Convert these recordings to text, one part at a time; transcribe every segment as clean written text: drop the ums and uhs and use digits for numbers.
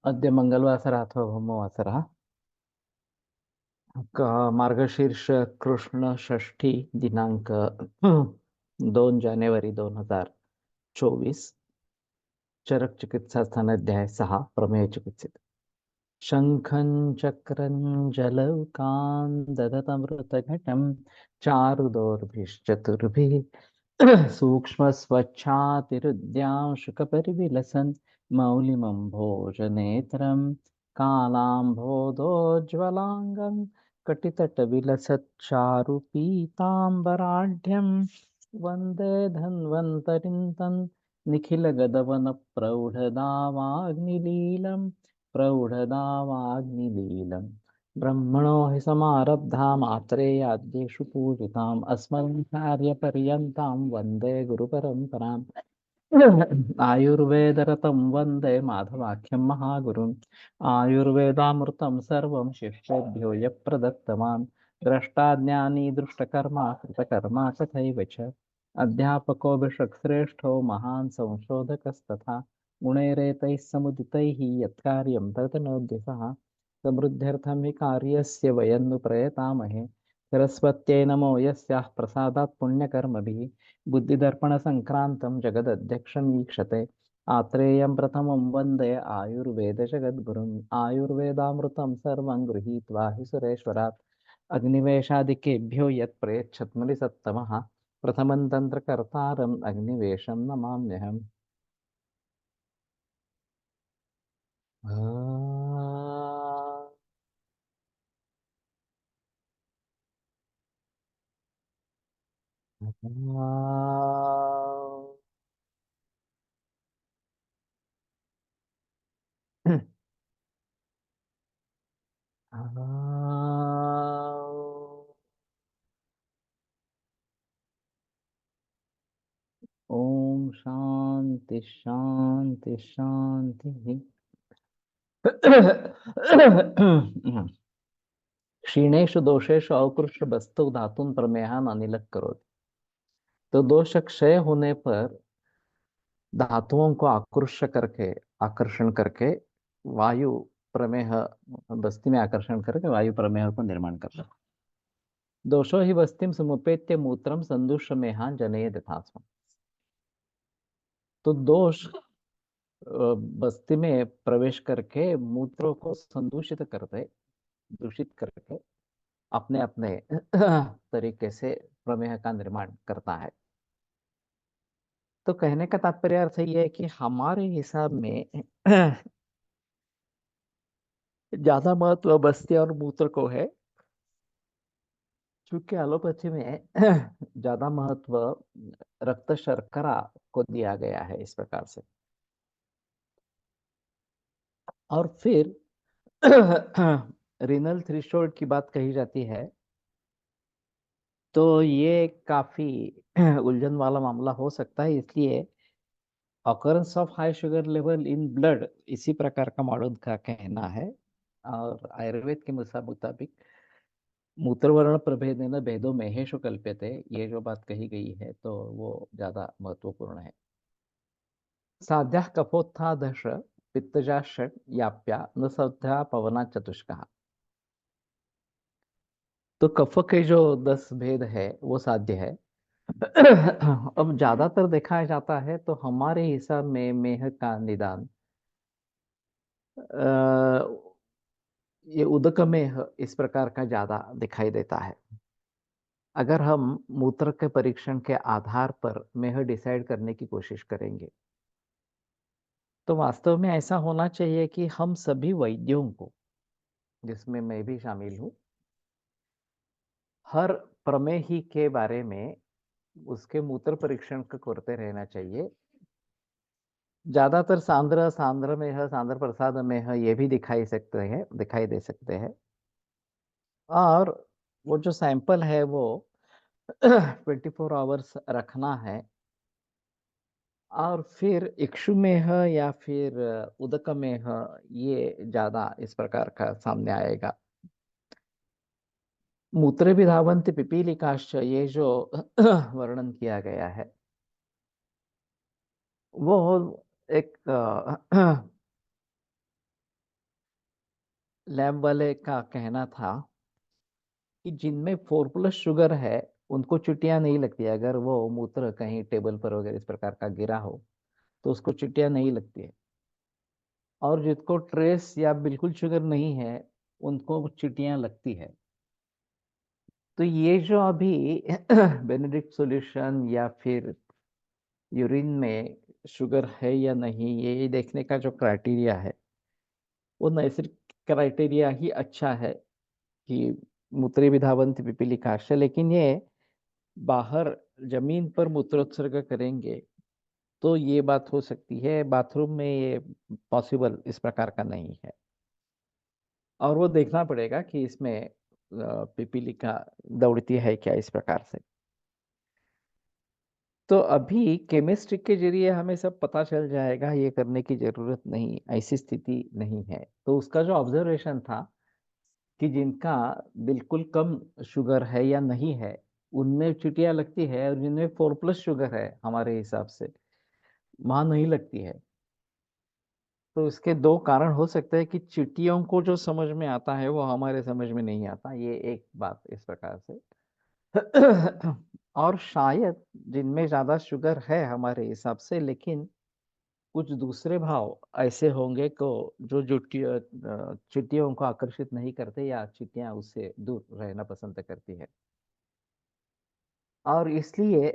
अद्य मंगलवासरः अथवा भौमवासरः मार्गशीर्ष कृष्ण षष्ठी दिनांक 2 जानेवारी 2024 चरक चिकित्सा स्थान अध्याय 6 प्रमेय चिकित्सित शंखं चक्रं जलौकान् ददतमृतघटं चारुदोर्भिश्चतुर्भिः सूक्ष्मस्वच्छातिरुद्यां शुकपरिविलसन् मौलिमम्भोजनेत्रं कालाम्भोदोज्ज्वलाङ्गं कटितटविलसच्चारुपीताम्बराढ्यं वन्दे धन्वन्तरिं तं निखिलगदवनप्रौढदावाग्निलीलम् प्रौढदावाग्निलीलम् ब्रह्मणो हि समारब्धा मात्रेयाद्येषु पूजिताम् अस्मन्नार्यपर्यन्तां वन्दे गुरुपरम्पराम् आयुर्वेदरतं वन्दे माधवाख्यं महागुरुम् आयुर्वेदामृतं सर्वं शिष्येभ्यो यः प्रदत्तवान् द्रष्टाज्ञानी दृष्टकर्मा कृतकर्मा तथैव च अध्यापको विषक्श्रेष्ठो महान् संशोधकस्तथा गुणैरेतैः समुदितैः यत्कार्यं तदनोद्यतः समृद्ध्यर्थं हि कार्यस्य वयं नु प्रयतामहे सरस्वत्यै नमो यस्याः प्रसादात् पुण्यकर्मभिः बुद्धिदर्पणसङ्क्रान्तं जगदध्यक्षं वीक्षते आत्रेयं प्रथमं वन्दे आयुर्वेदजगद्गुरुम् आयुर्वेदामृतं सर्वं गृहीत्वा हि सुरेश्वरात् अग्निवेशादिकेभ्यो यत् प्रयच्छत्मनिसत्तमः प्रथमं तन्त्रकर्तारम् अग्निवेशं नमाम्यहम् ओम शांति शांति शांति। क्षीणेषु दोषेषु अवकृष्ट वस्तु धातुन प्रमेहान अनिलक करोति। तो दोष क्षय होने पर धातुओं को आकर्षण करके वायु प्रमेह, बस्ती में आकर्षण करके वायु प्रमेह को निर्माण करता है। दोषो ही बस्तिम समुपेत्य मूत्रम संदुषमेहान जनयेद यथास्म। तो दोष बस्ती में प्रवेश करके मूत्रों को संदूषित करते, दूषित करके अपने अपने तरीके से प्रमेह का निर्माण करता है। तो कहने का तात्पर्य अर्थ ये है कि हमारे हिसाब में ज्यादा महत्व बस्ती और मूत्र को है, क्योंकि एलोपैथी में ज्यादा महत्व रक्त शर्करा को दिया गया है इस प्रकार से। और फिर रीनल थ्रेशोल्ड की बात कही जाती है, तो ये काफी उलझन वाला मामला हो सकता है। इसलिए occurrence of high sugar level in blood इसी प्रकार का मॉडल का कहना है। और आयुर्वेद के मुताबिक मूत्रवर्ण प्रभेदेन भेदो महेशु कल्प्यते, ये जो बात कही गई है तो वो ज्यादा महत्वपूर्ण है। साध्या कफोत्था दश पित्तजा षट याप्या न सध्या पवना चतुष्कः। तो कफ के जो 10 भेद है वो साध्य है। अब ज्यादातर देखा जाता है तो हमारे हिसाब में मेह का निदान ये उदक में इस प्रकार का ज्यादा दिखाई देता है। अगर हम मूत्र के परीक्षण के आधार पर मेह डिसाइड करने की कोशिश करेंगे, तो वास्तव में ऐसा होना चाहिए कि हम सभी वैद्यों को, जिसमें मैं भी शामिल हूँ, हर प्रमेही के बारे में उसके मूत्र परीक्षण करते रहना चाहिए। ज्यादातर सांद्र सांद्र में है, सांद्र प्रसाद में है, ये भी दिखाई दे सकते हैं। और वो जो सैंपल है वो 24 आवर्स रखना है। और फिर इक्षु में है या फिर उदक में है, ये ज्यादा इस प्रकार का सामने आएगा। मूत्र विधावंत पिपीलिकाश्च, ये जो वर्णन किया गया है वो एक लैब वाले का कहना था कि जिनमें 4+ शुगर है उनको चुटियां नहीं लगती। अगर वो मूत्र कहीं टेबल पर वगैरह इस प्रकार का गिरा हो तो उसको चुटियां नहीं लगती है। और जिसको ट्रेस या बिल्कुल शुगर नहीं है उनको चुटियां लगती है। तो ये जो अभी बेनेडिक्ट सॉल्यूशन या फिर यूरिन में शुगर है या नहीं, ये देखने का जो क्राइटेरिया है वो नैसर्गिक क्राइटेरिया ही अच्छा है कि मूत्रे विधावंत पिपीलिकाश्च। लेकिन ये बाहर जमीन पर मूत्रोत्सर्ग करेंगे तो ये बात हो सकती है, बाथरूम में ये पॉसिबल इस प्रकार का नहीं है। और वो देखना पड़ेगा कि इसमें पिपीलिका दौड़ती है क्या इस प्रकार से। तो अभी केमिस्ट्री के जरिए हमें सब पता चल जाएगा, ये करने की जरूरत नहीं, ऐसी स्थिति नहीं है। तो उसका जो ऑब्जर्वेशन था कि जिनका बिल्कुल कम शुगर है या नहीं है उनमें चुटियां लगती है, और जिनमें 4+ शुगर है हमारे हिसाब से वहां नहीं लगती है। तो इसके दो कारण हो सकते हैं कि चींटियों को जो समझ में आता है वो हमारे समझ में नहीं आता, ये एक बात इस प्रकार से। और शायद जिनमें ज्यादा शुगर है हमारे हिसाब से, लेकिन कुछ दूसरे भाव ऐसे होंगे को जो चींटियों को आकर्षित नहीं करते या चींटियां उससे दूर रहना पसंद करती है। और इसलिए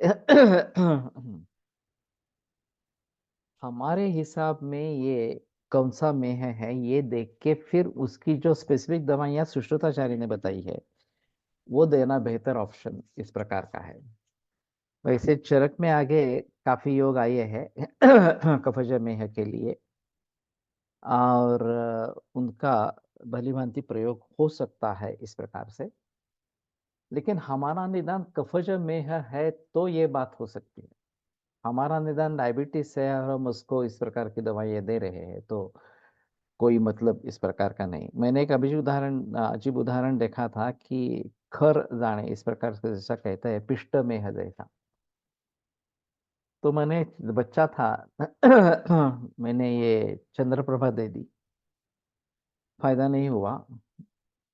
हमारे हिसाब में ये कौन सा मेह है ये देख के फिर उसकी जो स्पेसिफिक दवाइयां सुश्रुताचार्य ने बताई है वो देना बेहतर ऑप्शन इस प्रकार का है। वैसे चरक में आगे काफी योग आए हैं कफज मेह के लिए, और उनका भलीभांति प्रयोग हो सकता है इस प्रकार से। लेकिन हमारा निदान कफज मेह है तो ये बात हो सकती है। हमारा निदान डायबिटीज है और हम उसको इस प्रकार की दवाइयाँ दे रहे हैं, तो कोई मतलब इस प्रकार का नहीं। मैंने एक अजीब उदाहरण देखा था कि खर जाने इस प्रकार से जैसा कहता है, पिष्ट में है जैसा। तो मैंने बच्चा था मैंने ये चंद्रप्रभा दे दी, फायदा नहीं हुआ।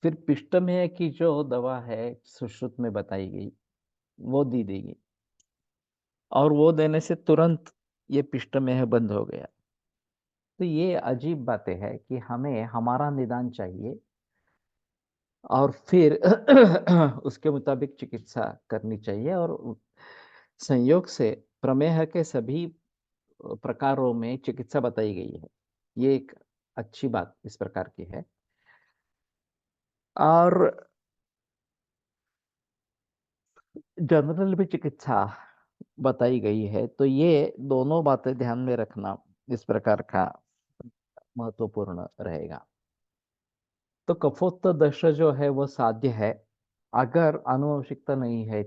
फिर पिष्ट में की जो दवा है सुश्रुत में बताई गई, वो दी गई, और वो देने से तुरंत ये पिष्ट में बंद हो गया। तो ये अजीब बातें है कि हमें हमारा निदान चाहिए और फिर उसके मुताबिक चिकित्सा करनी चाहिए। और संयोग से प्रमेह के सभी प्रकारों में चिकित्सा बताई गई है। ये एक अच्छी बात इस प्रकार की है। और जनरल भी चिकित्सा बताई गई है, तो ये दोनों बातें ध्यान में रखना इस प्रकार का महत्वपूर्ण रहेगा। तो कफोत्तरदश जो है वो साध्य है, अगर आनुवंशिकता नहीं है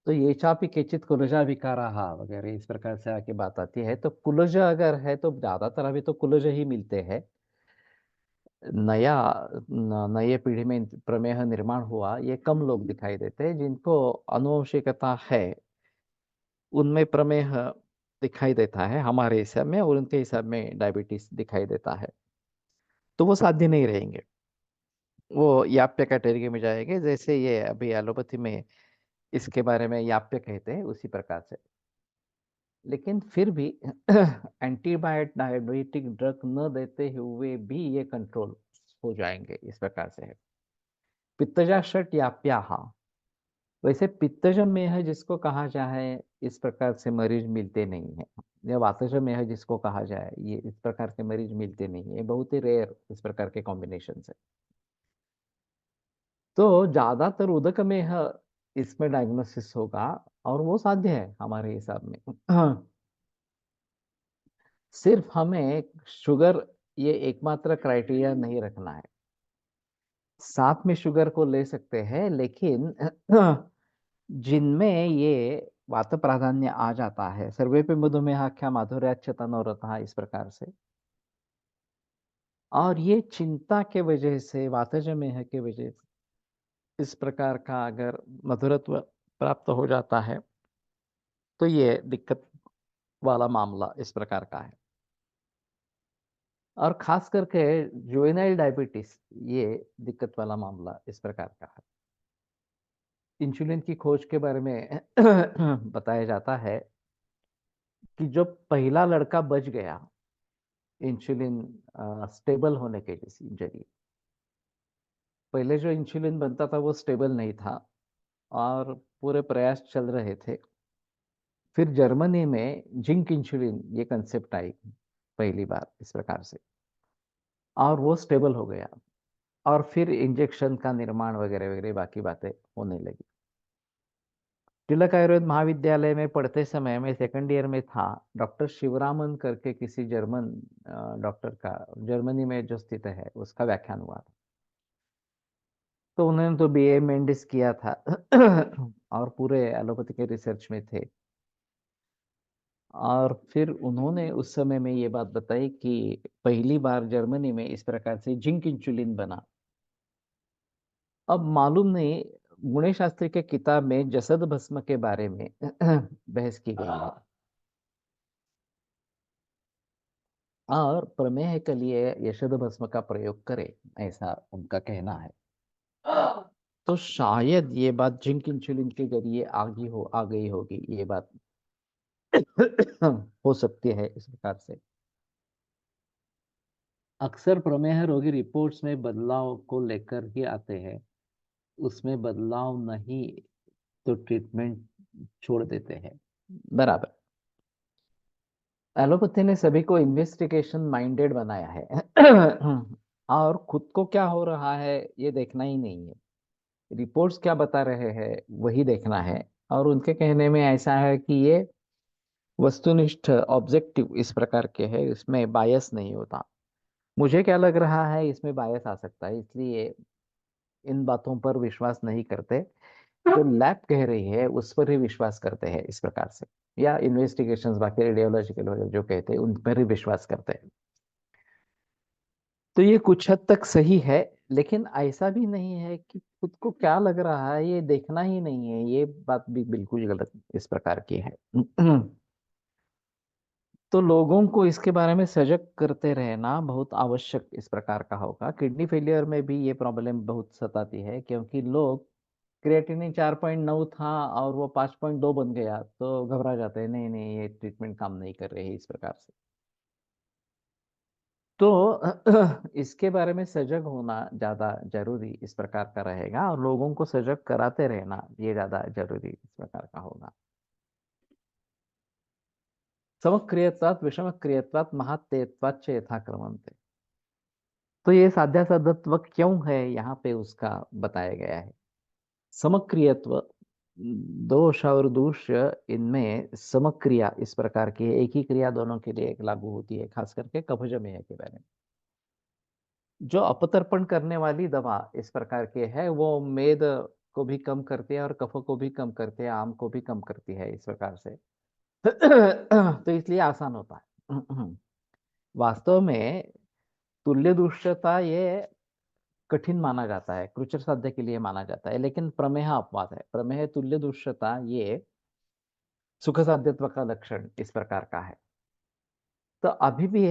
तो ये चापी केचित कुलजा विकाराः वगैरह इस प्रकार से आके बात आती है। तो कुलज अगर है तो ज्यादातर अभी तो कुलज ही मिलते हैं। नया नए पीढ़ी में प्रमेह निर्माण हुआ, ये कम लोग दिखाई देते हैं। जिनको आनुवंशिकता है उनमें प्रमेह दिखाई देता है हमारे हिसाब में, और उनके हिसाब में डायबिटीज दिखाई देता है। तो वो साध्य नहीं रहेंगे, वो याप्य कैटेगरी में जाएंगे। जैसे ये अभी एलोपैथी में इसके बारे में याप्य कहते हैं, उसी प्रकार से। लेकिन फिर भी एंटीबायोटिक ड्रग न देते हुए भी ये कंट्रोल हो जाएंगे, इस प्रकार से है। पित्तजा षट याप्याः, वैसे पित्तज में है जिसको कहा जाए, इस प्रकार से मरीज मिलते नहीं है। या वातज में है जिसको कहा जाए, ये इस प्रकार के मरीज मिलते नहीं है, बहुत ही रेयर इस प्रकार के कॉम्बिनेशन है। तो ज्यादातर उदक में है इसमें डायग्नोसिस होगा, और वो साध्य है हमारे हिसाब में। सिर्फ हमें शुगर ये एकमात्र क्राइटेरिया नहीं रखना है। साथ में शुगर को ले सकते हैं, लेकिन जिनमें ये वात प्राधान्य आ जाता है, सर्वेपि मधुमेहाख्या माधुर्याच्च तनोरथः इस प्रकार से, और ये चिंता के वजह से, वातजमेह के वजह से इस प्रकार का अगर मधुरत्व प्राप्त हो जाता है, तो ये दिक्कत वाला मामला इस प्रकार का है। और खास करके जुवेनाइल डायबिटीज, ये दिक्कत वाला मामला इस प्रकार का है। इंसुलिन की खोज के बारे में बताया जाता है कि जो पहला लड़का बच गया इंसुलिन स्टेबल होने के जरिए, पहले जो इंसुलिन बनता था वो स्टेबल नहीं था, और पूरे प्रयास चल रहे थे। फिर जर्मनी में जिंक इंसुलिन ये कंसेप्ट आई पहली बार इस प्रकार से, और वो स्टेबल हो गया। और फिर इंजेक्शन का निर्माण वगैरह वगैरह बाकी बातें होने लगी। तिलक आयुर्वेद महाविद्यालय में पढ़ते समय, मैं सेकंड ईयर में था, डॉक्टर शिवरामन करके किसी जर्मन डॉक्टर का, जर्मनी में जो स्थित है, उसका व्याख्यान हुआ था। तो उन्होंने तो बीए मेंडिस किया था और पूरे एलोपैथी के रिसर्च में थे। और फिर उन्होंने उस समय में ये बात बताई कि पहली बार जर्मनी में इस प्रकार से जिंक इंसुलिन बना। अब मालूम नहीं, गुणे शास्त्री के किताब में जसद भस्म के बारे में बहस की गई है, और प्रमेह के लिए यशद भस्म का प्रयोग करे, ऐसा उनका कहना है। तो शायद ये बात जिंक इंसुलिन के जरिए आ गई होगी, ये बात हो सकती है इस प्रकार से। अक्सर प्रमेह रोगी रिपोर्ट्स में बदलाव को लेकर ही आते हैं, उसमें बदलाव नहीं तो ट्रीटमेंट छोड़ देते हैं। बराबर। एलोपैथी ने सभी को इन्वेस्टिगेशन माइंडेड बनाया है और खुद को क्या हो रहा है ये देखना ही नहीं है, रिपोर्ट्स क्या बता रहे हैं वही देखना है। और उनके कहने में ऐसा है कि ये वस्तुनिष्ठ ऑब्जेक्टिव इस प्रकार के है, इसमें बायस नहीं होता। मुझे क्या लग रहा है, इसमें बायस आ सकता है, इसलिए इन बातों पर विश्वास नहीं करते। जो लैब कह रही है उस पर ही विश्वास करते हैं इस प्रकार से, या इन्वेस्टिगेशंस बाकी रेडियोलॉजिकल वगैरह जो कहते हैं उन पर ही विश्वास करते हैं। तो ये कुछ हद तक सही है, लेकिन ऐसा भी नहीं है कि खुद को क्या लग रहा है ये देखना ही नहीं है, ये बात भी बिल्कुल गलत इस प्रकार की है। तो लोगों को इसके बारे में सजग करते रहना बहुत आवश्यक इस प्रकार का होगा। किडनी फेलियर में भी ये प्रॉब्लम बहुत सताती है, क्योंकि लोग क्रिएटिनिन 4.9 था और वो 5.2 बन गया तो घबरा जाते हैं, नहीं नहीं ये ट्रीटमेंट काम नहीं कर रही है इस प्रकार से। तो इसके बारे में सजग होना ज़्यादा ज़रूरी इस प्रकार का रहेगा, और लोगों को सजग कराते रहना ये ज़्यादा ज़रूरी इस प्रकार का होगा। समक्रियत्वात् विषमक्रियत्वात् महत्तेत्वात् च यथाक्रमन्ते। तो ये साध्यासाधत्व क्यों है यहाँ पे उसका बताया गया है। समक्रियत्व, दोष और दूष्य इनमें समक्रिया इस प्रकार की है, एक ही क्रिया दोनों के लिए एक लागू होती है, खास करके कफजमेह के बारे में। जो अपतर्पण करने वाली दवा इस प्रकार की है वो मेद को भी कम करती है और कफ को भी कम करती है, आम को भी कम करती है इस प्रकार से। तो इसलिए आसान होता है। वास्तव में तुल्य दुष्यता ये कठिन माना जाता है, कृचर साध्य के लिए माना जाता है, लेकिन प्रमेह अपवाद है। प्रमेह तुल्य दुष्यता ये सुख साध्यत्व का लक्षण इस प्रकार का है। तो अभी भी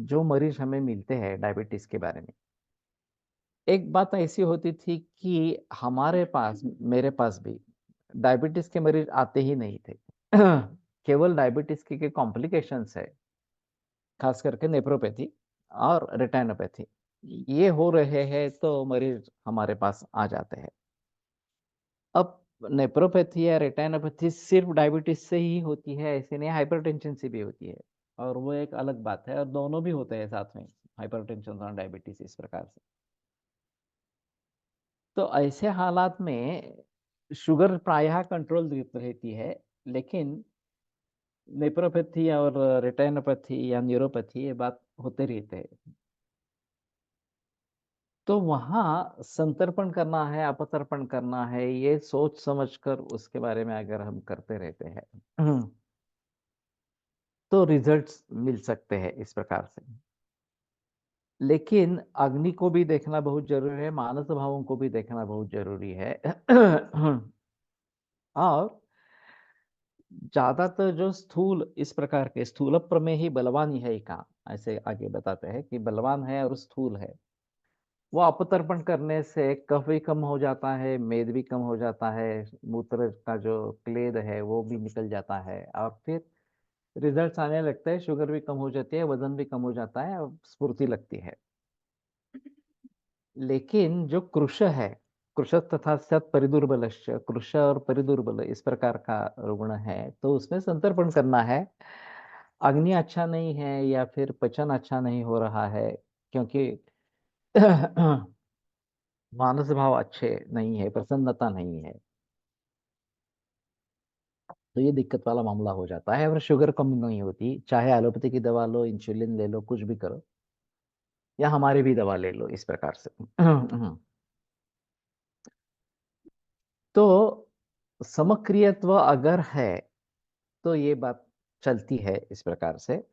जो मरीज हमें मिलते हैं डायबिटीज के बारे में, एक बात ऐसी होती थी कि हमारे पास, मेरे पास भी डायबिटीज के मरीज आते ही नहीं थे। केवल डायबिटीज के कॉम्प्लिकेशंस है, खास करके नेफ्रोपैथी और रेटिनोपैथी, ये हो रहे हैं तो मरीज हमारे पास आ जाते हैं। अब नेफ्रोपैथी या रेटिनोपैथी सिर्फ डायबिटीज से ही होती है ऐसे नहीं, हाइपरटेंशन से भी होती है, और वो एक अलग बात है, और दोनों भी होते हैं साथ में, हाइपरटेंशन और डायबिटीज इस प्रकार से। तो ऐसे हालात में शुगर प्रायः कंट्रोल रहती है, लेकिन नेफ्रोपैथी और रेटिनोपैथी या न्यूरोपैथी ये बात होते रहते हैं। तो वहाँ संतर्पण करना है, अपतर्पण करना है, ये सोच समझकर उसके बारे में अगर हम करते रहते हैं तो रिजल्ट्स मिल सकते हैं इस प्रकार से। लेकिन अग्नि को भी देखना बहुत जरूरी है, मानस भावों को भी देखना बहुत जरूरी है। और ज्यादातर जो स्थूल इस प्रकार के स्थूल प्रमेही बलवान है का, ऐसे आगे बताते हैं कि बलवान है और स्थूल है, वो अपतर्पण करने से कफ भी कम हो जाता है, मेद भी कम हो जाता है, मूत्र का जो क्लेद है वो भी निकल जाता है, और फिर रिजल्ट्स आने लगते हैं, शुगर भी कम हो जाती है, वजन भी कम हो जाता है और स्फूर्ति लगती है। लेकिन जो कृश है, कृश तथा सत परिदुर्बलश्च, कृश और परिदुर्बल इस प्रकार का रुग्ण है, तो उसमें संतर्पण करना है। अग्नि अच्छा नहीं है या फिर पचन अच्छा नहीं हो रहा है, क्योंकि मानस भाव अच्छे नहीं है, प्रसन्नता नहीं है, तो ये दिक्कत वाला मामला हो जाता है। और शुगर कम नहीं होती, चाहे एलोपैथी की दवा लो, इंसुलिन ले लो, कुछ भी करो, या हमारी भी दवा ले लो इस प्रकार से। तो समक्रियत्व अगर है तो ये बात चलती है इस प्रकार से।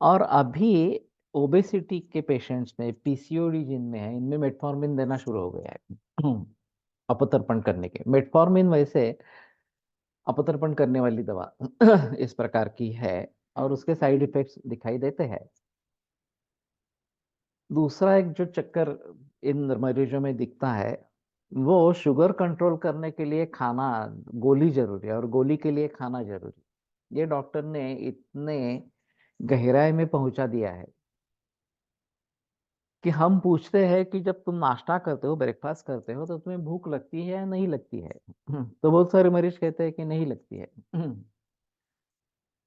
और अभी ओबेसिटी के पेशेंट्स में, पीसीओडी जिनमें है, इनमें मेटफॉर्मिन देना शुरू हो गया है। अपतर्पण करने के मेटफॉर्मिन वैसे अपतर्पण करने वाली दवा इस प्रकार की है, और उसके साइड इफेक्ट्स दिखाई देते हैं। दूसरा एक जो चक्कर इन मरीजों में दिखता है, वो शुगर कंट्रोल करने के लिए खाना, गोली जरूरी है, और गोली के लिए खाना जरूरी। ये डॉक्टर ने इतने गहराई में पहुंचा दिया है कि हम पूछते हैं कि जब तुम नाश्ता करते हो, ब्रेकफास्ट करते हो, तो तुम्हें भूख लगती है या नहीं लगती है। तो बहुत सारे मरीज कहते हैं कि नहीं लगती है।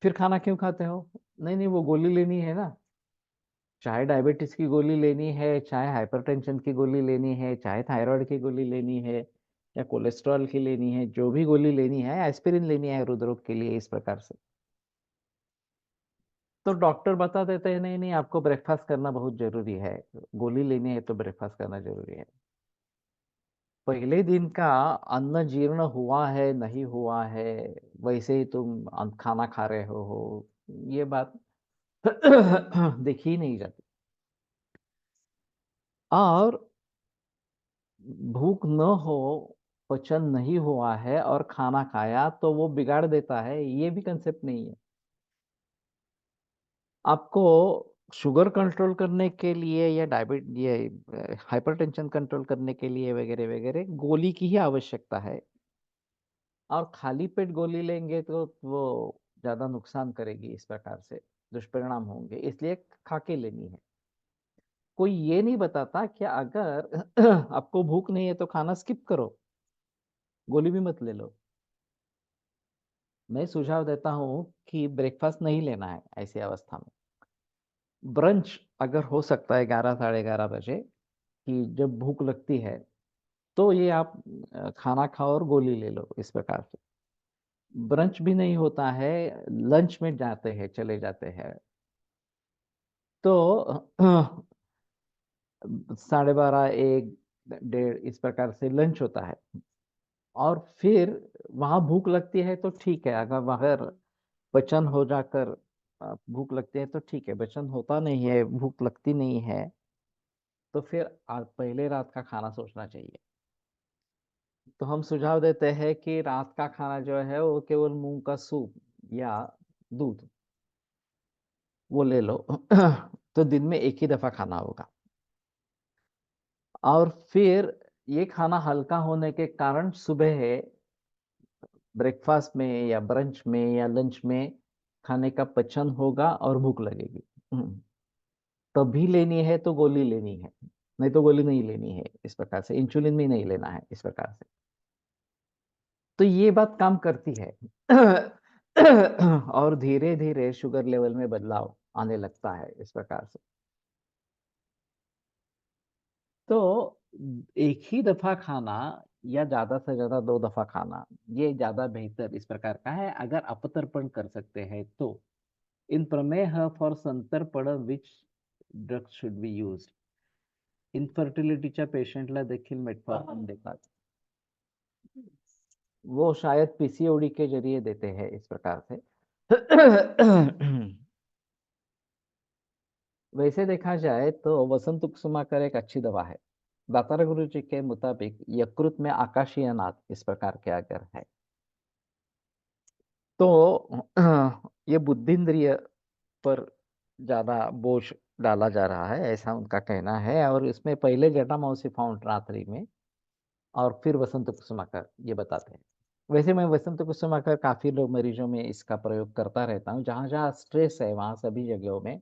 फिर खाना क्यों खाते हो? नहीं नहीं वो गोली लेनी है ना, चाहे डायबिटीज की गोली लेनी है, चाहे हाइपरटेंशन की गोली लेनी है, चाहे थायराइड की गोली लेनी है, या कोलेस्ट्रॉल की लेनी है, जो भी गोली लेनी है, एस्पिरिन लेनी है हृदरोग के लिए इस प्रकार से, तो डॉक्टर बता देते हैं नहीं नहीं आपको ब्रेकफास्ट करना बहुत जरूरी है, गोली लेनी है तो ब्रेकफास्ट करना जरूरी है। पहले दिन का अन्न जीर्ण हुआ है नहीं हुआ है, वैसे ही तुम खाना खा रहे हो, ये बात देखी नहीं जाती। और भूख न हो, पचन नहीं हुआ है और खाना खाया तो वो बिगाड़ देता है, ये भी कंसेप्ट नहीं है। आपको शुगर कंट्रोल करने के लिए या ये हाइपरटेंशन कंट्रोल करने के लिए वगैरह वगैरह गोली की ही आवश्यकता है। और खाली पेट गोली लेंगे तो वो ज्यादा नुकसान करेगी, इस प्रकार से दुष्परिणाम होंगे, इसलिए खा के लेनी है। कोई ये नहीं बताता कि अगर आपको भूख नहीं है तो खाना स्किप करो, गोली भी मत ले लो। मैं सुझाव देता हूँ कि ब्रेकफास्ट नहीं लेना है ऐसी अवस्था में। ब्रंच अगर हो सकता है 11 साढ़े 11 बजे, कि जब भूख लगती है तो ये आप खाना खाओ और गोली ले लो, इस प्रकार से। ब्रंच भी नहीं होता है, लंच में जाते हैं, चले जाते हैं, तो 12:30 एक डेढ़ इस प्रकार से लंच होता है। और फिर वहां भूख लगती है तो ठीक है, अगर वहां पचन हो जाकर भूख लगती है तो ठीक है, पचन होता नहीं है, भूख लगती नहीं है, तो फिर पहले रात का खाना सोचना चाहिए। तो हम सुझाव देते हैं कि रात का खाना जो है वो केवल मूंग का सूप या दूध वो ले लो। तो दिन में एक ही दफा खाना होगा। और फिर ये खाना हल्का होने के कारण सुबह है ब्रेकफास्ट में या ब्रंच में या लंच में खाने का पचन होगा और भूख लगेगी। तभी लेनी है तो गोली लेनी है, नहीं तो गोली नहीं लेनी है, इस प्रकार से इंसुलिन भी नहीं लेना है, इस प्रकार से। तो ये बात काम करती है। और धीरे धीरे शुगर लेवल में बदलाव आने लगता है, इस प्रकार से। तो एक ही दफा खाना या ज्यादा से ज्यादा 2 दफा खाना, ये ज्यादा बेहतर इस प्रकार का है, अगर अपतर्पण कर सकते हैं तो। In prameha for santarpana which drugs should be use, इनफर्टिलिटीच्या पेशंटला देखील मेटफॉर्मिन देतात। वो शायद पीसीओडी के जरिए देते हैं, इस प्रकार से। वैसे देखा जाए तो वसंत कुसुमाकर एक अच्छी दवा है। दातार गुरु जी के मुताबिक यकृत में आकाशीय नाद इस प्रकार के अगर है तो ये बुद्धिंद्रिय पर ज्यादा बोझ डाला जा रहा है, ऐसा उनका कहना है। और इसमें पहले जटामांसी फाउंड रात्रि में और फिर वसंत कुसुमाकर ये बताते हैं। वैसे मैं वसंत कुसुमाकर काफी लोग मरीजों में इसका प्रयोग करता रहता हूँ, जहां जहां स्ट्रेस है वहां सभी जगहों में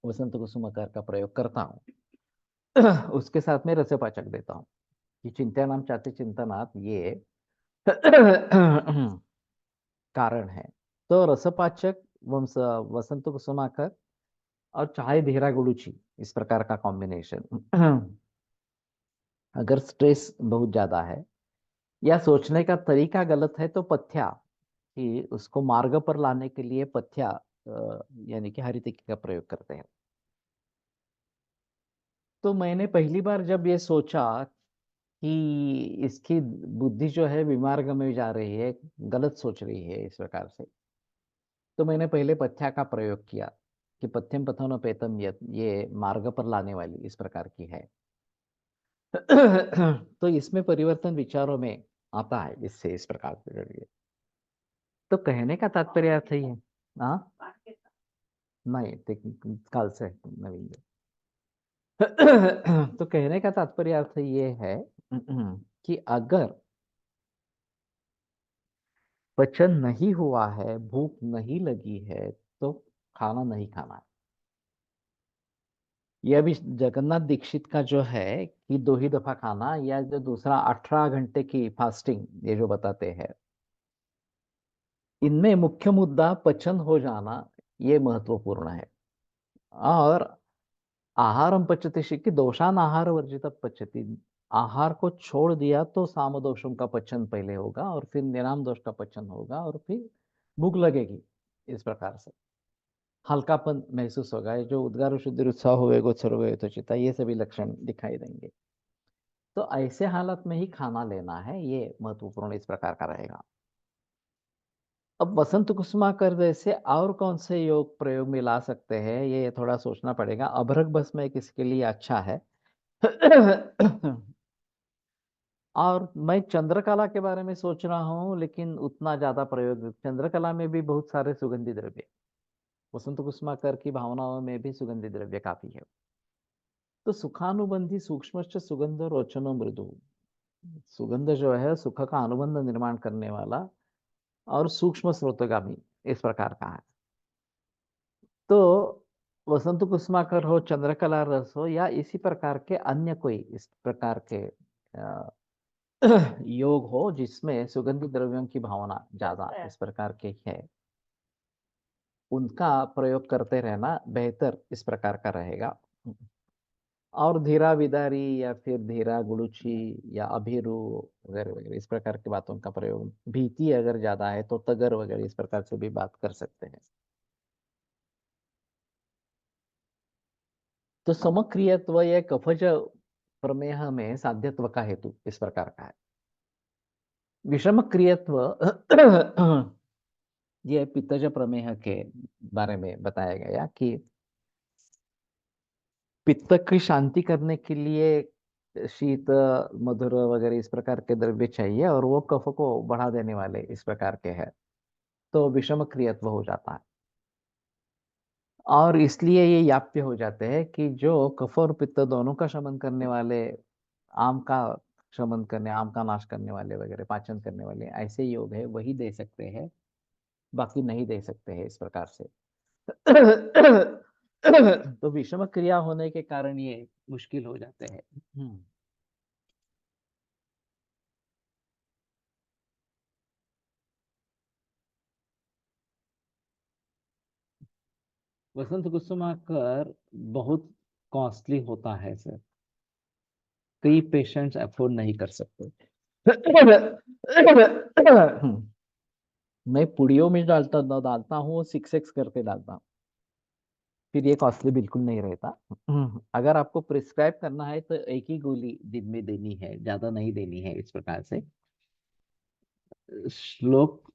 वसंत कुसुमाकर का प्रयोग करता हूँ। उसके साथ में रसपाचक देता हूँ कि चिंता नाम चाहते चिंतनात् ये कारण है। तो रसपाचक वसंत कुसुमाकर और चाय धीरा गुड़ूची इस प्रकार का कॉम्बिनेशन। अगर स्ट्रेस बहुत ज्यादा है या सोचने का तरीका गलत है तो पथ्या, कि उसको मार्ग पर लाने के लिए पथ्या यानी कि हरितिकी का प्रयोग करते हैं। तो मैंने पहली बार जब ये सोचा कि इसकी बुद्धि जो है विमार्ग में जा रही है, गलत सोच रही है इस प्रकार से, तो मैंने पहले पथ्या का प्रयोग किया कि पथ्यम पथोन पेतम यत्, ये मार्ग पर लाने वाली इस प्रकार की है। तो इसमें परिवर्तन विचारों में आता है इससे, इस प्रकार से जरिए। तो कहने का तात्पर्य अर्थ ही है। हाँ, नहीं काल से नवीन। तो कहने का तात्पर्य अर्थ ये है कि अगर पचन नहीं हुआ है, भूख नहीं लगी है, तो खाना नहीं खाना है। ये अभी जगन्नाथ दीक्षित का जो है कि 2 ही दफा खाना, या जो दूसरा 18 घंटे की फास्टिंग ये जो बताते हैं, इनमें मुख्य मुद्दा पचन हो जाना, ये महत्वपूर्ण है। और आहारम पचति शिक्की दोषान आहार वर्जित पचति, आहार को छोड़ दिया तो साम दोषों का पचन पहले होगा और फिर निराम दोष का पचन होगा और फिर भूख लगेगी, इस प्रकार से हल्कापन महसूस होगा। ये जो उद्गार शुद्धि उत्साह हुए गोचर हुए तो चिता, ये सभी लक्षण दिखाई देंगे। तो ऐसे हालत में ही खाना लेना है, ये महत्वपूर्ण इस प्रकार का रहेगा। अब वसंत कुसुमाकर जैसे और कौन से योग प्रयोग में ला सकते हैं, ये थोड़ा सोचना पड़ेगा। अभ्रक भस्म एक इसके लिए अच्छा है। और मैं चंद्रकला के बारे में सोच रहा हूँ, लेकिन उतना ज्यादा प्रयोग चंद्रकला में भी बहुत सारे सुगंधी द्रव्य, वसंत कुसुमाकर की भावनाओं में भी सुगंधी द्रव्य काफी है। तो सुखानुबंधी सूक्ष्मश्च सुगंध रोचनो मृदु, सुगंध जो है सुख का अनुबंध निर्माण करने वाला और सूक्ष्म स्रोतगामी इस प्रकार का है। तो वसंत कुसुमाकर हो, चंद्रकला रस हो, या इसी प्रकार के अन्य कोई इस प्रकार के अ, योग हो जिसमें सुगंधित द्रव्यों की भावना ज्यादा इस प्रकार के है, उनका प्रयोग करते रहना बेहतर इस प्रकार का रहेगा। और धीरा विदारी या फिर धीरा गुड़ुची या अभिरु वगैरह वगैरह इस प्रकार की बातों का प्रयोग, भीति अगर ज्यादा है तो तगर वगैरह इस प्रकार से भी बात कर सकते हैं। तो समक्रियत्व या कफज प्रमेह में साध्यत्व का हेतु इस प्रकार का है। विषम क्रियत्व ये पित्तज प्रमेह के बारे में बताया गया कि पित्त की शांति करने के लिए शीत, मधुर वगैरह इस प्रकार के द्रव्य चाहिए, और वो कफ को बढ़ा देने वाले इस प्रकार के हैं, तो विषम क्रियत्व हो जाता है। और इसलिए ये याप्य हो जाते हैं कि जो कफ और पित्त दोनों का शमन करने वाले, आम का शमन करने, आम का नाश करने वाले वगैरह, पाचन करने वाले ऐसे योग है वही दे सकते हैं, बाकी नहीं दे सकते हैं इस प्रकार से। तो विषम क्रिया होने के कारण ये मुश्किल हो जाते हैं। वसंत कुसुमाकर बहुत कॉस्टली होता है सर, कई पेशेंट्स अफोर्ड नहीं कर सकते। मैं पुड़ियों में डालता हूँ, 6x करके डालता हूँ, फिर ये कॉस्टली बिल्कुल नहीं रहता। अगर आपको प्रिस्क्राइब करना है तो एक ही गोली दिन में देनी है, ज्यादा नहीं देनी है इस प्रकार से। श्लोक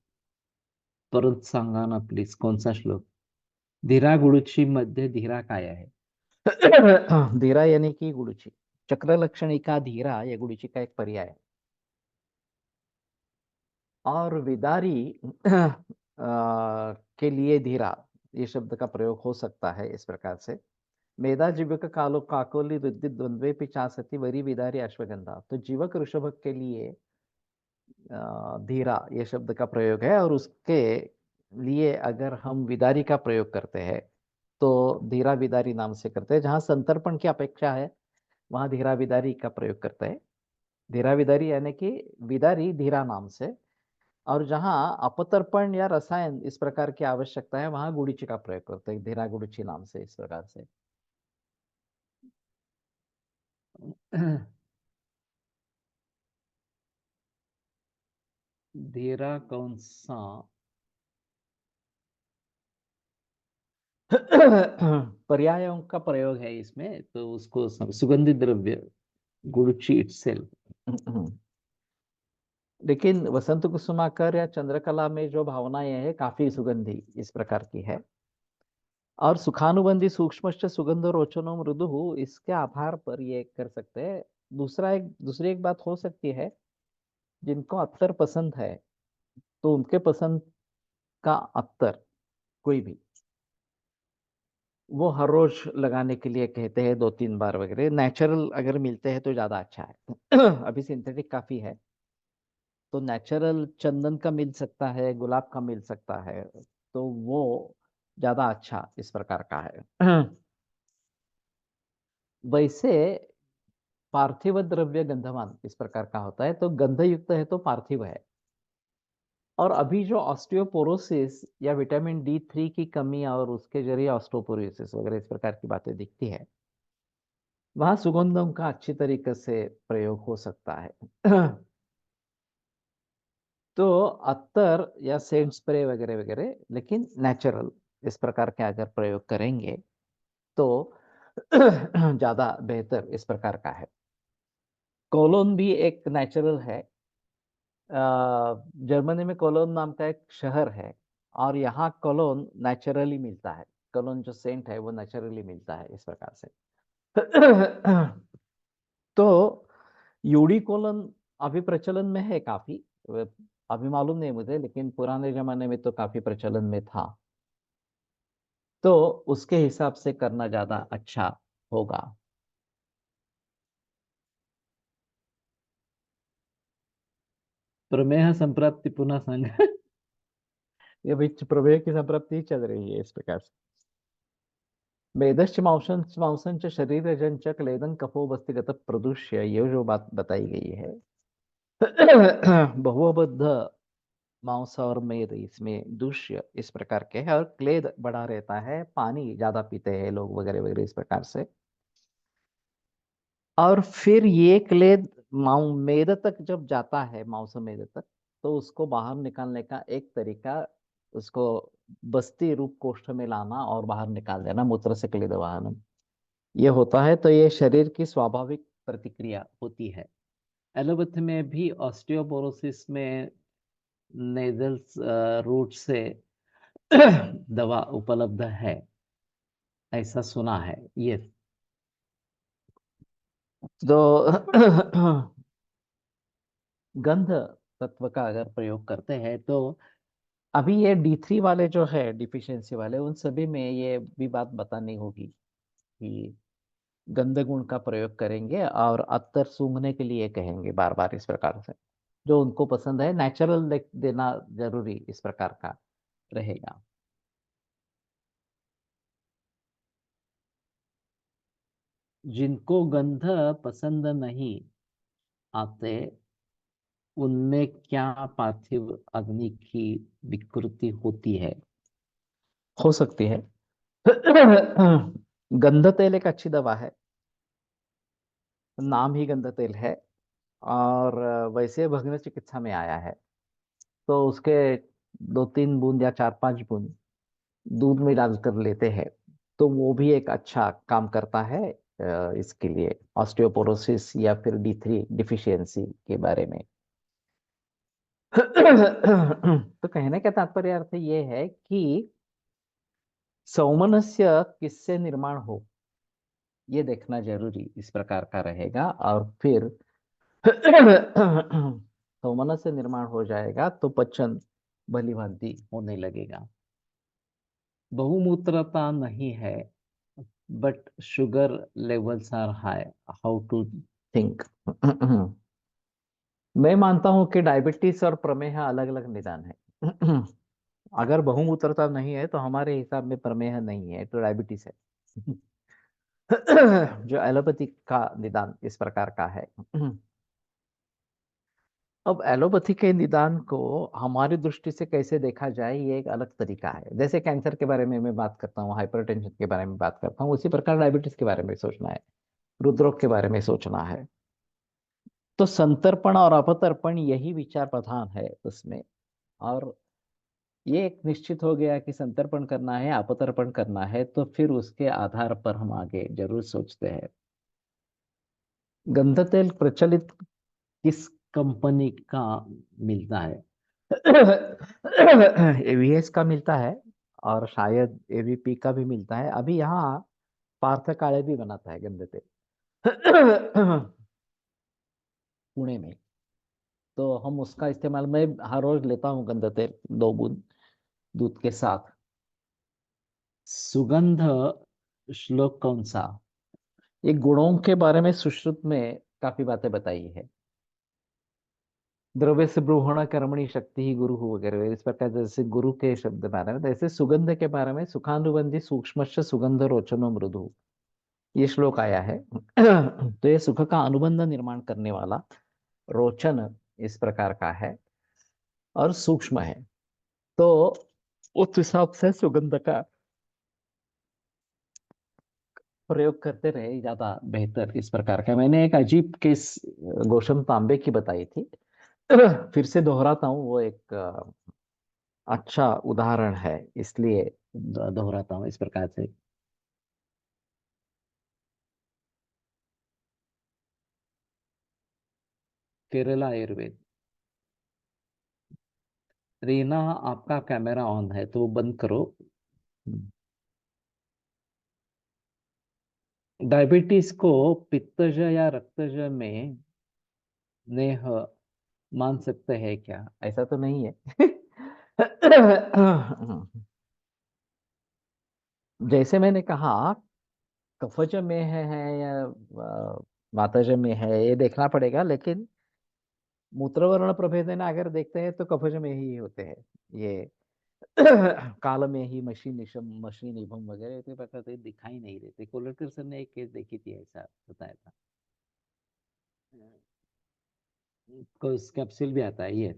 परत सांगा ना प्लीज, कौन सा श्लोक? धीरा गुडुची मध्ये धीरा काय आहे? धीरा यानी कि गुडुची, चक्र लक्षणी का धीरा या गुडुची का एक पर्याय है। और विदारी के लिए धीरा ये शब्द का प्रयोग हो सकता है इस प्रकार से। मेधा जीवक कालो काकोली रुद्धि द्वंद्वे पिचासती वरी विदारी अश्वगंधा, तो जीवक ऋषभ के लिए धीरा ये शब्द का प्रयोग है, और उसके लिए अगर हम विदारी का प्रयोग करते हैं तो धीरा विदारी नाम से करते हैं। जहां संतर्पण की अपेक्षा है वहां धीरा विदारी का प्रयोग करते हैं। धीरा विदारी यानी कि विदारी धीरा नाम से, और जहां अपतर्पण या रसायन इस प्रकार की आवश्यकता है वहां गुड़ीची का प्रयोग करते हैं, धीरा गुड़ीची नाम से इस प्रकार से। धीरा कौन सा? पर्यायों का प्रयोग है इसमें, तो उसको सुगंधित द्रव्य गुरुची इटसेल्फ। लेकिन वसंत कुसुमाकर या चंद्रकला में जो भावनाएं है काफी सुगंधी इस प्रकार की है। और सुखानुबंधी सूक्ष्म सुगंध रोचनो मृदु, इसके आधार पर ये कर सकते हैं। दूसरी एक बात हो सकती है, जिनको अत्तर पसंद है तो उनके पसंद का अत्तर कोई भी वो हर रोज लगाने के लिए कहते हैं, 2-3 बार वगैरह। नेचुरल अगर मिलते हैं तो ज्यादा अच्छा है। अभी सिंथेटिक काफी है, तो नेचुरल चंदन का मिल सकता है, गुलाब का मिल सकता है, तो वो ज्यादा अच्छा इस प्रकार का है। वैसे पार्थिव द्रव्य गंधवान इस प्रकार का होता है, तो गंध युक्त है तो पार्थिव है। और अभी जो ऑस्टियोपोरोसिस या विटामिन D3 की कमी और उसके जरिए ऑस्टियोपोरोसिस वगैरह इस प्रकार की बातें दिखती है, वहां सुगंधों का अच्छी तरीके से प्रयोग हो सकता है। तो अत्तर या सेंट स्प्रे वगैरह वगैरह, लेकिन नेचुरल इस प्रकार के अगर प्रयोग करेंगे तो ज्यादा बेहतर इस प्रकार का है। कोलोन भी एक नेचुरल है। जर्मनी में कोलोन नाम का एक शहर है, और यहाँ कोलोन नेचुरली मिलता है। कोलोन जो सेंट है वो नेचुरली मिलता है इस प्रकार से। तो यूडी कोलोन अभी प्रचलन में है काफी। अभी मालूम नहीं मुझे, लेकिन पुराने जमाने में तो काफी प्रचलन में था। तो उसके हिसाब से करना ज्यादा अच्छा होगा। प्रमेह संप्राप्ति पुनः संग। ये भी प्रमेय की संप्राप्ति ही चल रही है इस प्रकार से। मेदश्च मांसंच शरीरजंच क्लेदं कफो वस्तिगत प्रदुष्य, ये जो बात बताई गई है। बहुबद्ध मांस और मेद इसमें दूष्य इस प्रकार के है, और क्लेद बड़ा रहता है, पानी ज्यादा पीते हैं लोग वगैरह वगैरह इस प्रकार से। और फिर ये क्लेद मेद तक जब जाता है, मांस मेद तक, तो उसको बाहर निकालने का एक तरीका, उसको बस्ती रूप कोष्ठ में लाना और बाहर निकाल देना, मूत्र से क्लेद वाहन ये होता है। तो ये शरीर की स्वाभाविक प्रतिक्रिया होती है। एलोपैथी में भी ऑस्टियोपोरोसिस में नेजल रूट से दवा उपलब्ध है, ऐसा सुना है ये। तो गंध तत्व का अगर प्रयोग करते हैं तो अभी ये D3 वाले जो है डिफिशियंसी वाले, उन सभी में ये भी बात बतानी होगी कि गंध गुण का प्रयोग करेंगे और अत्तर सूंघने के लिए कहेंगे बार बार इस प्रकार से। जो उनको पसंद है नेचुरल देना जरूरी इस प्रकार का रहेगा। जिनको गंध पसंद नहीं आते, उनमें क्या पार्थिव अग्नि की विकृति होती है? हो सकती है। गंध तेल एक अच्छी दवा है, नाम ही गंध तेल है, और वैसे भग्न चिकित्सा में आया है। तो उसके 2-3 बूंद या 4-5 बूंद दूध में डालकर लेते हैं, तो वो भी एक अच्छा काम करता है इसके लिए, ऑस्टियोपोरोसिस या फिर D3 डिफिशियंसी के बारे में। तो कहने का तात्पर्य अर्थ ये है कि सौमनस्य किससे निर्माण हो, ये देखना जरूरी इस प्रकार का रहेगा। और फिर सौमनस्य निर्माण हो जाएगा तो पचन भली भांति होने लगेगा। बहुमूत्रता नहीं है, but sugar levels are high, how to think? मैं मानता हूं कि डायबिटीज और प्रमेह अलग अलग निदान है। अगर बहुमूत्रता नहीं है तो हमारे हिसाब में प्रमेह नहीं है, तो डायबिटीज है। जो एलोपैथी का निदान इस प्रकार का है। अब एलोपैथी के निदान को हमारी दृष्टि से कैसे देखा जाए, ये एक अलग तरीका है। जैसे कैंसर के बारे में मैं बात करता हूँ, हाइपरटेंशन के बारे में बात करता हूँ, उसी प्रकार डायबिटीज के बारे में सोचना है, हृदरोग के बारे में सोचना है। तो संतर्पण और अपतर्पण यही विचार प्रधान है उसमें। और ये एक निश्चित हो गया कि संतर्पण करना है, अपतर्पण करना है, तो फिर उसके आधार पर हम आगे जरूर सोचते हैं। गंध तेल प्रचलित किस कंपनी का मिलता है? एवीएस का मिलता है, और शायद एवीपी का भी मिलता है। अभी यहाँ पार्थ काले भी बनाता है गंध तेल, पुणे में। तो हम उसका इस्तेमाल, मैं हर रोज लेता हूँ गंध तेल, 2 बूंद दूध के साथ। सुगंध श्लोक कौन सा? ये गुणों के बारे में सुश्रुत में काफी बातें बताई है। द्रव्य से ब्रूहण कर्मणि शक्ति ही गुरु वगैरह इस प्रकार, जैसे गुरु के शब्द बारे में, ऐसे सुगंध के बारे में सुखानुबंधी सूक्ष्म सुगंध रोचनो मृदु, ये श्लोक आया है। तो ये सुख का अनुबंध निर्माण करने वाला रोचन इस प्रकार का है, और सूक्ष्म है। तो उस हिसाब से सुगंध का प्रयोग करते रहे ज्यादा बेहतर इस प्रकार का। मैंने एक अजीब केस गोशम तांबे की बताई थी। फिर से दोहराता हूँ, वो एक अच्छा उदाहरण है, इसलिए दोहराता हूँ इस प्रकार से। केरला आयुर्वेद। रीना, आपका कैमरा ऑन है तो बंद करो। हम्म, डायबिटीज को पित्तज या रक्तज में नेह मान सकते हैं क्या? ऐसा तो नहीं है। जैसे मैंने कहा, कफज में है या वातज में है, ये देखना पड़ेगा, लेकिन मूत्रवर्ण प्रभेदन अगर देखते हैं तो कफज में ही होते हैं ये। काल में ही मशीन इभम वगैरह इतने प्रकार से दिखाई नहीं देते। कोलरकर सर ने एक केस देखी थी, ऐसा बताया था। कोस कैप्सूल भी आता है ये।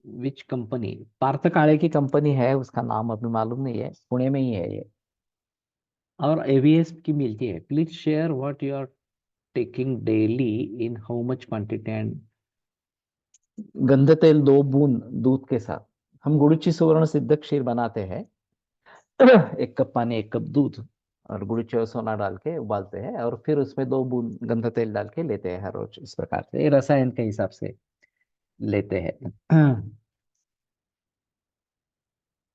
Which company? पार्थ काले की कंपनी है, उसका नाम अभी मालूम नहीं है, पुणे में ही है ये। और एवीएस की मिलती है। Please share what you are taking daily in how much quantity and. गंध तेल 2 बूंद दूध के साथ हम गुड़ुचि सुवर्ण सिद्ध क्षीर बनाते हैं। 1 कप पानी, 1 कप दूध, और गुड़ुचि और सोना डाल के उबालते हैं, और फिर उसमें 2 बूंद गंध तेल डाल के लेते हैं हर रोज। इस प्रकार से ये रसायन के हिसाब से लेते हैं।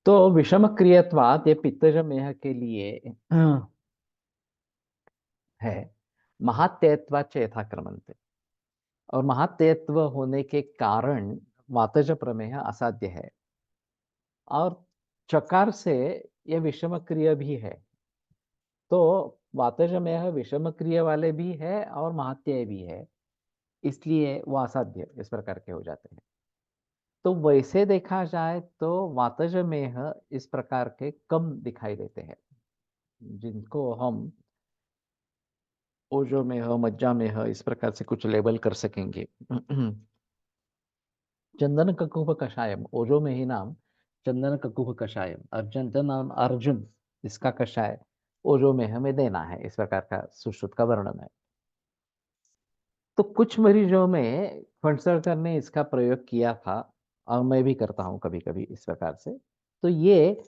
तो विषम क्रियत्वात ये पित्तज मेह के लिए है। महात्यत्वाच यथाक्रमंते, और महात्यत्व होने के कारण वातज प्रमेह असाध्य है। और चकार से यह विषम क्रिय भी है। तो वातज में विषम क्रिय वाले भी है और महात्यय भी है, इसलिए वो असाध्य इस प्रकार के हो जाते हैं। तो वैसे देखा जाए तो वातज में इस प्रकार के कम दिखाई देते हैं, जिनको हम ओजो में मज्जा में इस प्रकार से कुछ लेबल कर सकेंगे। चंदन ककुभ कषायम, ओजो में ही नाम चंदन ककुभ कषायम, अर्जुन का नाम अर्जुन, इसका कषाय ओजो में हमें देना है, इस प्रकार का सुश्रुत का वर्णन है। तो कुछ मरीजों में फंडसरकर ने इसका प्रयोग किया था, और मैं भी करता हूँ कभी कभी इस प्रकार से। तो ये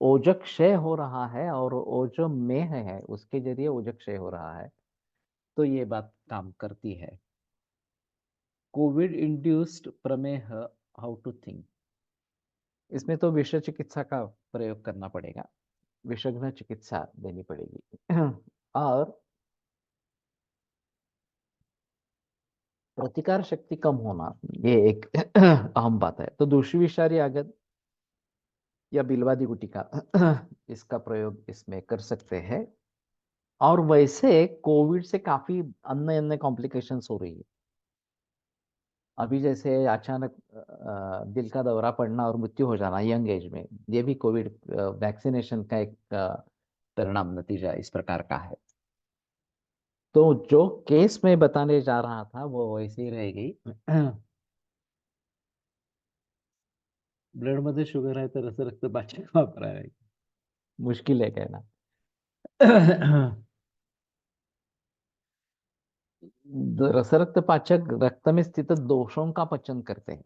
ओजक क्षय हो रहा है, और ओजो में है उसके जरिए ओजक क्षय हो रहा है, तो ये बात काम करती है। Covid induced prameha, how to think. इसमें तो विषय चिकित्सा का प्रयोग करना पड़ेगा, विषग्न चिकित्सा देनी पड़ेगी। और प्रतिकार शक्ति कम होना, ये एक अहम बात है। तो दूसरी विषारी आगत या बिलवादी गुटिका, इसका प्रयोग इसमें कर सकते हैं। और वैसे कोविड से काफी अन्य अन्य कॉम्प्लिकेशंस हो रही है। अभी जैसे अचानक दिल का दौरा पड़ना और मृत्यु हो जाना यंग एज में, ये भी कोविड वैक्सीनेशन का एक परिणाम, नतीजा इस प्रकार का है। तो जो केस मैं बताने जा रहा था वो वैसे ही रह गई। ब्लड मध्ये शुगर है तर रक्त पाचक वापरावे, मुश्किल है कहना। रसरक्त पाचक रक्त में स्थित दोषों का पचन करते हैं।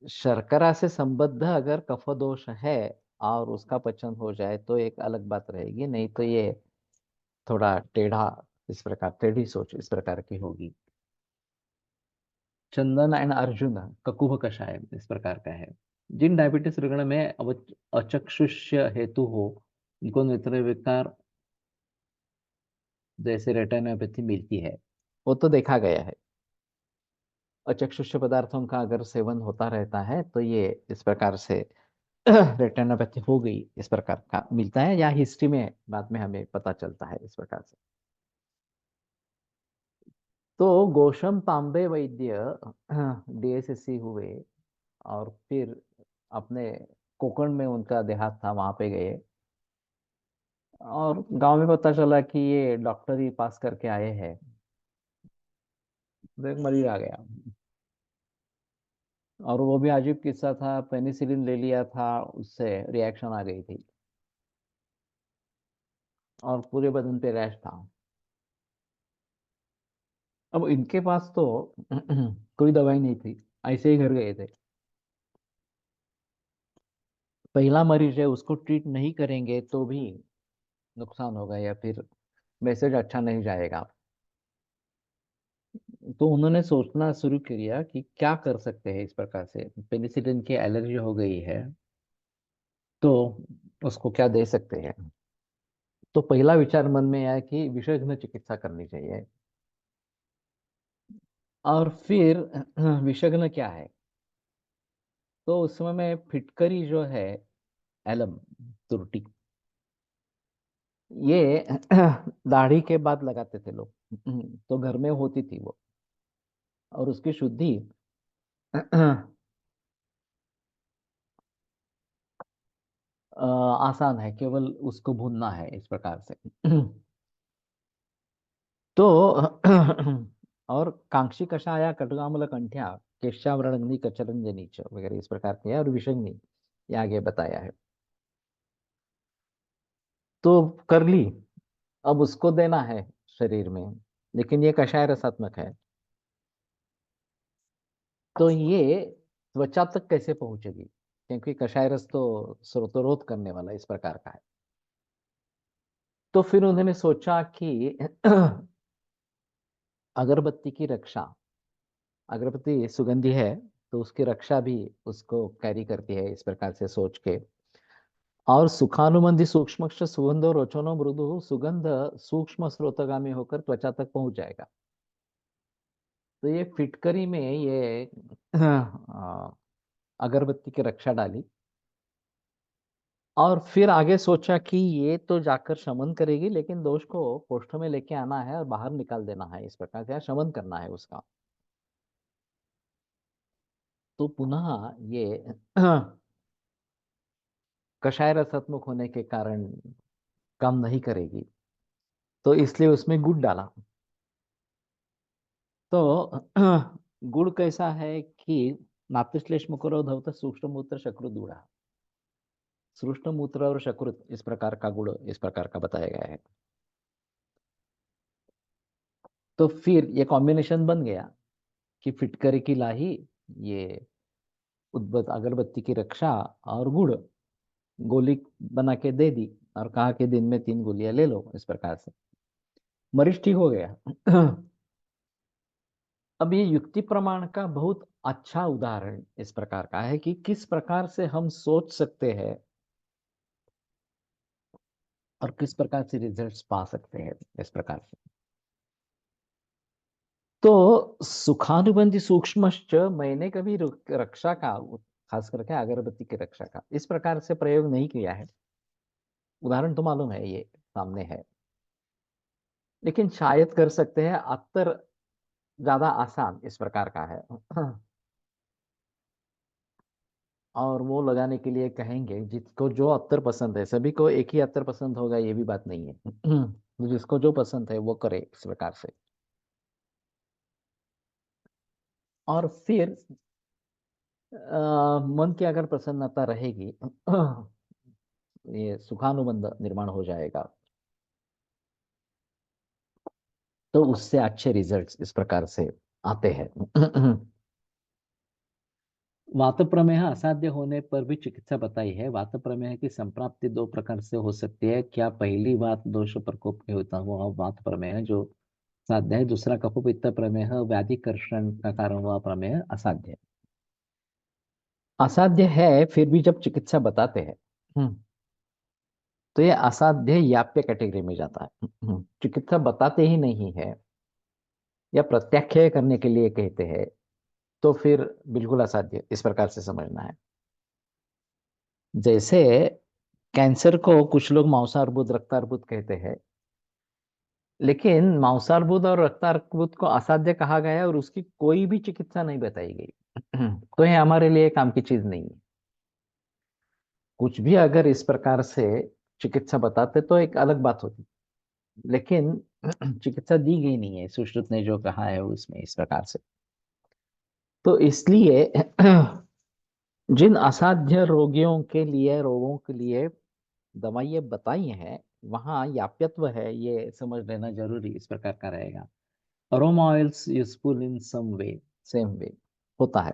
शर्करा से संबद्ध अगर कफ दोष है और उसका पचन हो जाए तो एक अलग बात रहेगी, नहीं तो ये थोड़ा टेढ़ा, इस प्रकार टेढ़ी सोच इस प्रकार की होगी। चंदन एंड अर्जुन ककुभ कषाय इस प्रकार का है। जिन डायबिटीज रुग्ण में अचक्षुष्य हेतु हो, उनको नेत्र विकार जैसे रेटिनोपैथी मिलती है, वो तो देखा गया है। अचक्षुष्य पदार्थों का अगर सेवन होता रहता है तो ये इस प्रकार से रेटिनोपैथी हो गई, इस प्रकार का मिलता है, या हिस्ट्री में बाद में हमें पता चलता है इस प्रकार से। तो गोशम तांबे वैद्य डीएसएससी हुए, और फिर अपने कोकण में उनका देहात था, वहां पे गए, और गांव में पता चला कि ये डॉक्टरी पास करके आए हैं, तो एक मरीज आ गया। और वो भी अजीब किस्सा था, पेनिसिलिन ले लिया था, उससे रिएक्शन आ गई थी, और पूरे बदन पे रैश था। अब इनके पास तो कोई दवाई नहीं थी, ऐसे ही घर गए थे। पहला मरीज है, उसको ट्रीट नहीं करेंगे तो भी नुकसान होगा, या फिर मैसेज अच्छा नहीं जाएगा। तो उन्होंने सोचना शुरू किया कि क्या कर सकते हैं इस प्रकार से। पेनिसिलिन की एलर्जी हो गई है, तो उसको क्या दे सकते हैं। तो पहला विचार मन में आया कि विशेषज्ञ चिकित्सा करनी चाहिए। और फिर विशेषज्ञ क्या है, तो उस समय में फिटकरी जो है, एलम, तुरटी, ये दाढ़ी के बाद लगाते थे लोग। तो घर में होती थी वो, और उसकी शुद्धि आसान है, केवल उसको भूनना है इस प्रकार से। तो और कांक्षी कषाया कटुआमल कंठ्या केशावरणग्नि कचरंजनी च वगैरह इस प्रकार के है, और विषंगनी ये आगे बताया है। तो कर ली, अब उसको देना है शरीर में, लेकिन ये कषाय रसात्मक है, तो ये त्वचा तक कैसे पहुंचेगी, क्योंकि कषाय रस तो स्रोतरोध करने वाला इस प्रकार का है। तो फिर उन्होंने सोचा कि अगरबत्ती की रक्षा, अगरबत्ती सुगंधी है, तो उसकी रक्षा भी उसको कैरी करती है इस प्रकार से सोच के। और सुखानुबंधी सूक्ष्म सुगंधो रोचनो मृदु, सुगंध सूक्ष्म स्रोतगामी होकर त्वचा तक पहुंच जाएगा। तो ये फिटकरी में ये अगरबत्ती की रक्षा डाली, और फिर आगे सोचा कि ये तो जाकर शमन करेगी, लेकिन दोष को कोष्ठ में लेके आना है और बाहर निकाल देना है इस प्रकार से, या शमन करना है उसका। तो पुनः ये कषाय रसात्मक होने के कारण काम नहीं करेगी, तो इसलिए उसमें गुड़ डाला। तो गुड़ कैसा है कि नातिश्लेष मुकुरो धवत सूक्ष्म मूत्र शक्रु दूढ़ा, सूक्ष्म मूत्र और शकृत इस प्रकार का गुड़ इस प्रकार का बताया गया है। तो फिर ये कॉम्बिनेशन बन गया कि फिटकरी की लाही, ये उद्बत अगरबत्ती की रक्षा, और गुड़, गोली बना के दे दी, और कहा कि दिन में 3 गोलियां ले लो इस प्रकार से, मरीज ठीक हो गया। अब ये युक्ति प्रमाण का बहुत अच्छा उदाहरण इस प्रकार का है कि किस प्रकार से हम सोच सकते हैं और किस प्रकार से रिजल्ट्स पा सकते हैं इस प्रकार से। तो सुखानुबंधी सूक्ष्मश्च, मैंने कभी रक्षा का, खास करके अगरबत्ती की रक्षा का इस प्रकार से प्रयोग नहीं किया है। उदाहरण तो मालूम है, ये सामने है, लेकिन शायद कर सकते हैं। अत्तर ज्यादा आसान इस प्रकार का है। और वो लगाने के लिए कहेंगे, जिसको जो अत्तर पसंद है, सभी को एक ही अत्तर पसंद होगा ये भी बात नहीं है। तो जिसको जो पसंद है वो करे इस प्रकार से। और फिर मन की अगर प्रसन्नता रहेगी, ये सुखानुबंध निर्माण हो जाएगा, तो उससे अच्छे रिजल्ट्स इस प्रकार से आते हैं। वात प्रमेह असाध्य होने पर भी चिकित्सा बताई है। वात प्रमेह की संप्राप्ति 2 प्रकार से हो सकती है। क्या पहली बात दोष प्रकोप के होता हुआ वात प्रमेह जो साध्य है, दूसरा कफ पित्त प्रमेह व्याधिकर्षण का कारण हुआ प्रमेह असाध्य है। असाध्य है, फिर भी जब चिकित्सा बताते हैं, तो ये असाध्य याप्य कैटेगरी में जाता है। चिकित्सा बताते ही नहीं है या प्रत्याख्याय करने के लिए कहते हैं, तो फिर बिल्कुल असाध्य इस प्रकार से समझना है। जैसे कैंसर को कुछ लोग मांसार्बुद रक्तार्बुद कहते हैं, लेकिन मांसार्बुद और रक्तार्बुद को असाध्य कहा गया है और उसकी कोई भी चिकित्सा नहीं बताई गई। तो ये हमारे लिए काम की चीज नहीं है। कुछ भी अगर इस प्रकार से चिकित्सा बताते तो एक अलग बात होती, लेकिन चिकित्सा दी गई नहीं है सुश्रुत ने जो कहा है उसमें इस प्रकार से। तो इसलिए जिन असाध्य रोगों के लिए दवाइयाँ बताई हैं, वहाँ याप्यत्व है, ये समझ लेना जरूरी इस प्रकार का रहेगा। Aroma oils useful in some way. Same way होता है।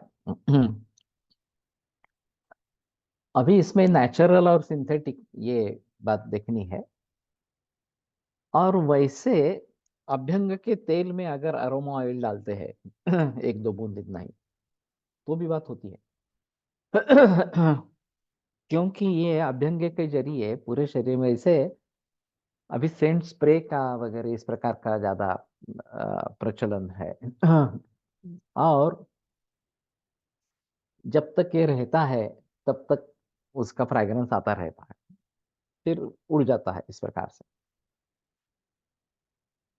अभी इसमें नेचुरल और सिंथेटिक ये बात देखनी है। और वैसे अभ्यंग के तेल में अगर अरोमा ऑयल डालते हैं एक दो बूंद, इतना ही, तो भी बात होती है। क्योंकि ये अभ्यंग के जरिए पूरे शरीर में इसे, अभी सेंट स्प्रे का वगैरह इस प्रकार का ज्यादा प्रचलन है। और जब तक ये रहता है तब तक उसका फ्रैग्रेंस आता रहता है, फिर उड़ जाता है इस प्रकार से।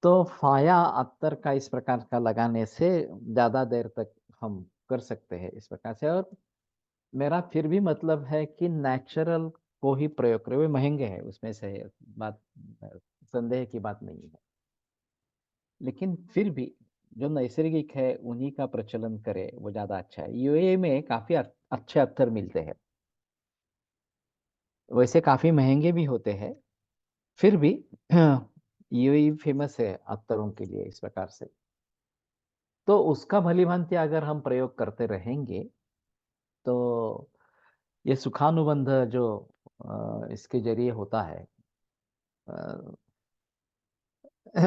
तो फाया अत्तर का इस प्रकार का लगाने से ज्यादा देर तक हम कर सकते हैं इस प्रकार से। और मेरा फिर भी मतलब है कि नेचुरल को ही प्रयोग करें, वे महंगे हैं उसमें से बात, संदेह की बात नहीं है, लेकिन फिर भी जो नैसर्गिक है उन्हीं का प्रचलन करे, वो ज्यादा अच्छा है। यूएई में काफी अच्छे अत्तर मिलते हैं, वैसे काफी महंगे भी होते हैं, फिर भी यूएई फेमस है अत्तरों के लिए इस प्रकार से। तो उसका भली भांति अगर हम प्रयोग करते रहेंगे तो ये सुखानुबंध जो इसके जरिए होता है,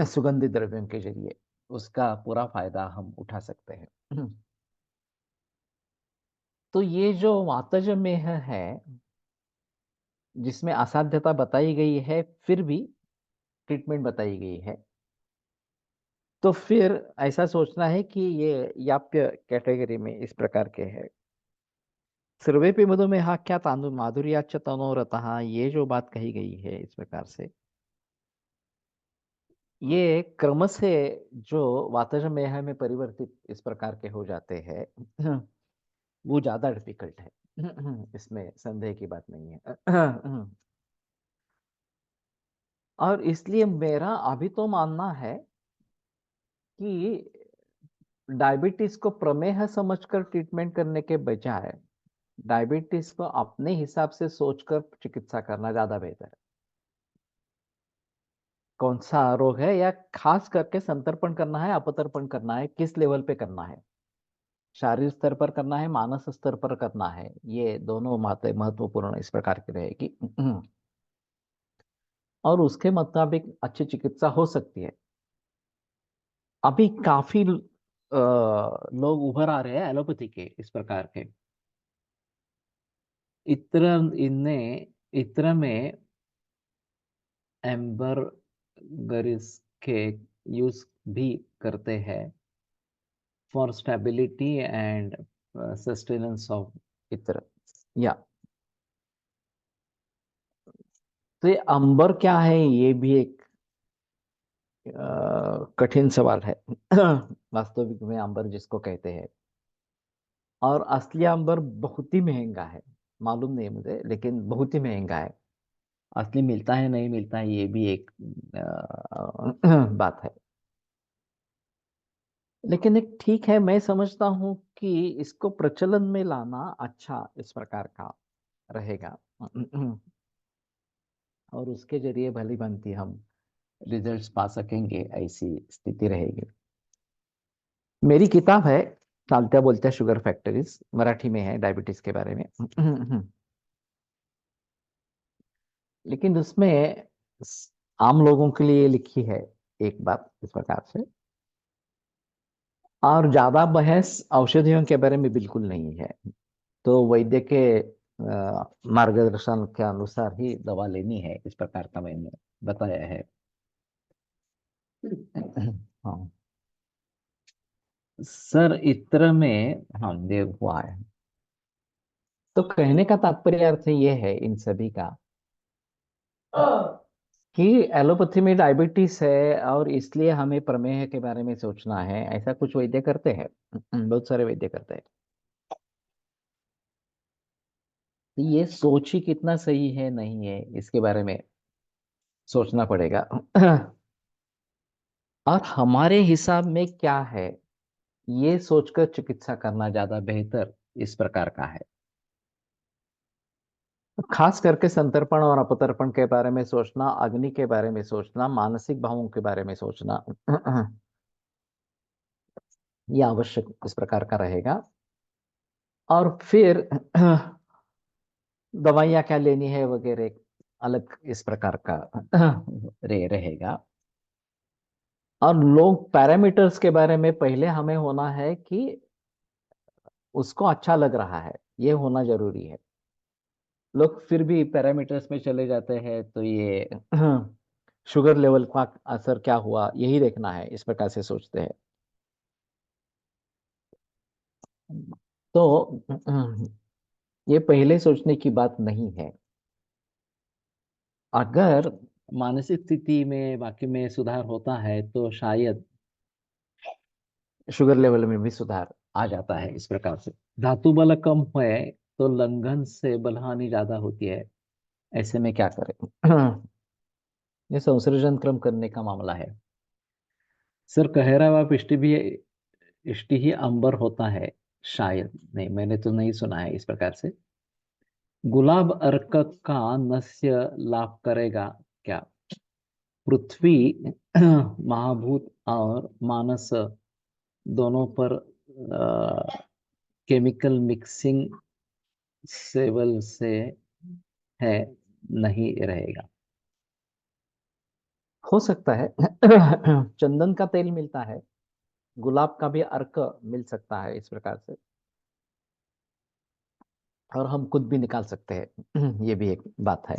सुगंधित द्रव्यों के जरिए, उसका पूरा फायदा हम उठा सकते हैं। तो ये जो वातजमेह है जिसमें असाध्यता बताई गई है फिर भी ट्रीटमेंट बताई गई है, तो फिर ऐसा सोचना है कि ये याप्य कैटेगरी में इस प्रकार के है। सर्वेपि मधुमेहाख्या तानु माधुर्याच तनोरतः, ये जो बात कही गई है इस प्रकार से, ये क्रम से जो वातजमेह में परिवर्तित इस प्रकार के हो जाते हैं, वो ज्यादा डिफिकल्ट है। इसमें संदेह की बात नहीं है। और इसलिए मेरा अभी तो मानना है कि डायबिटीज को प्रमेह समझकर ट्रीटमेंट करने के बजाय डायबिटीज को अपने हिसाब से सोचकर चिकित्सा करना ज्यादा बेहतर है। कौन सा रोग है, या खास करके संतर्पण करना है अपतर्पण करना है, किस लेवल पे करना है, शारीरिक स्तर पर करना है मानस स्तर पर करना है, ये दोनों महत्वपूर्ण इस प्रकार की रहेगी। और उसके मुताबिक अच्छी चिकित्सा हो सकती है। अभी काफी लोग उभर आ रहे हैं एलोपैथी के इस प्रकार के। इत्र इनने इत्र में एम्बर गरिस के यूज भी करते हैं for stability and sustenance of इत्र, या। तो ये अंबर क्या है, ये भी एक कठिन सवाल है। वास्तविक में अंबर जिसको कहते हैं, और असली अंबर बहुत ही महंगा है, मालूम नहीं मुझे, लेकिन बहुत ही महंगा है। असली मिलता है नहीं मिलता है, ये भी एक बात है। लेकिन एक ठीक है, मैं समझता हूँ कि इसको प्रचलन में लाना अच्छा इस प्रकार का रहेगा। और उसके जरिए भली भांति हम रिजल्ट्स पा सकेंगे, ऐसी स्थिति रहेगी। मेरी किताब है चालत्या बोलत्या शुगर फैक्टरीज, मराठी में है, डायबिटीज के बारे में। लेकिन उसमें आम लोगों के लिए लिखी है एक बात इस प्रकार से, और ज्यादा बहस औषधियों के बारे में बिल्कुल नहीं है। तो वैद्य के मार्गदर्शन के अनुसार ही दवा लेनी है, इस प्रकार का मैंने बताया है। हाँ सर, इत्र में हाँ देव हुआ है। तो कहने का तात्पर्य अर्थ ये है इन सभी का कि एलोपैथी में डायबिटीज है और इसलिए हमें प्रमेह के बारे में सोचना है, ऐसा कुछ वैद्य करते हैं। बहुत सारे वैद्य करते हैं। तो ये सोच ही कितना सही है नहीं है इसके बारे में सोचना पड़ेगा। और हमारे हिसाब में क्या है, ये सोचकर चिकित्सा करना ज्यादा बेहतर इस प्रकार का है। खास करके संतर्पण और अपतर्पण के बारे में सोचना, अग्नि के बारे में सोचना, मानसिक भावों के बारे में सोचना, ये आवश्यक इस प्रकार का रहेगा। और फिर दवाइयाँ क्या लेनी है वगैरह अलग इस प्रकार का रहेगा। और लोग पैरामीटर्स के बारे में पहले हमें होना है कि उसको अच्छा लग रहा है, ये होना जरूरी है। लोग फिर भी पैरामीटर्स में चले जाते हैं, तो ये शुगर लेवल का असर क्या हुआ यही देखना है, इस प्रकार से सोचते हैं। तो ये पहले सोचने की बात नहीं है। अगर मानसिक स्थिति में बाकी में सुधार होता है तो शायद शुगर लेवल में भी सुधार। आ जाता है इस प्रकार से। धातु बल कम है तो लंघन से बलहानि ज्यादा होती है, ऐसे में क्या करें? ये संसर्जन क्रम करने का मामला है। सर कहरा व पिष्टि भी, इष्टि ही अंबर होता है शायद, नहीं मैंने तो नहीं सुना है इस प्रकार से। गुलाब अर्क का नस्य लाभ करेगा क्या? पृथ्वी महाभूत और मानस दोनों पर केमिकल मिक्सिंग सेवल से है, नहीं रहेगा। हो सकता है। चंदन का तेल मिलता है, गुलाब का भी अर्क मिल सकता है इस प्रकार से, और हम खुद भी निकाल सकते हैं। ये भी एक बात है।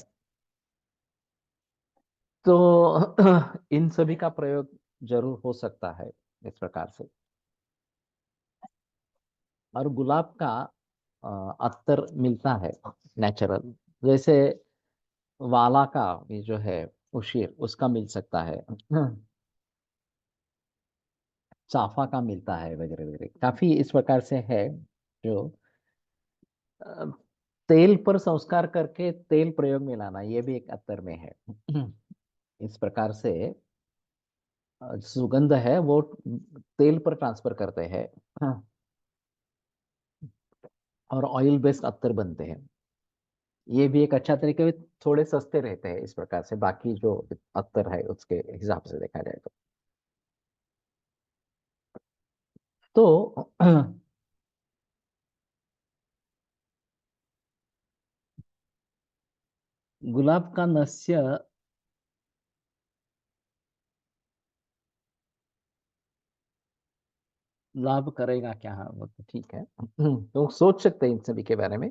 तो इन सभी का प्रयोग जरूर हो सकता है इस प्रकार से। और गुलाब का अत्तर मिलता है नेचुरल, जैसे वाला का ये जो है उशीर, उसका मिल सकता है। चाफा का मिलता है, वगैरह वगैरह, काफी इस प्रकार से है जो अ, तेल पर संस्कार करके तेल प्रयोग में लाना, ये भी एक अत्तर में है। इस प्रकार से सुगंध है वो तेल पर ट्रांसफर करते हैं। हाँ, और ऑयल बेस्ड अत्तर बनते हैं। ये भी एक अच्छा तरीका है, थोड़े सस्ते रहते हैं इस प्रकार से, बाकी जो अत्तर है उसके हिसाब से देखा जाए तो गुलाब का नस्य लाभ करेगा क्या? हाँ, वो तो ठीक है। तो सोच सकते हैं इन सभी के बारे में।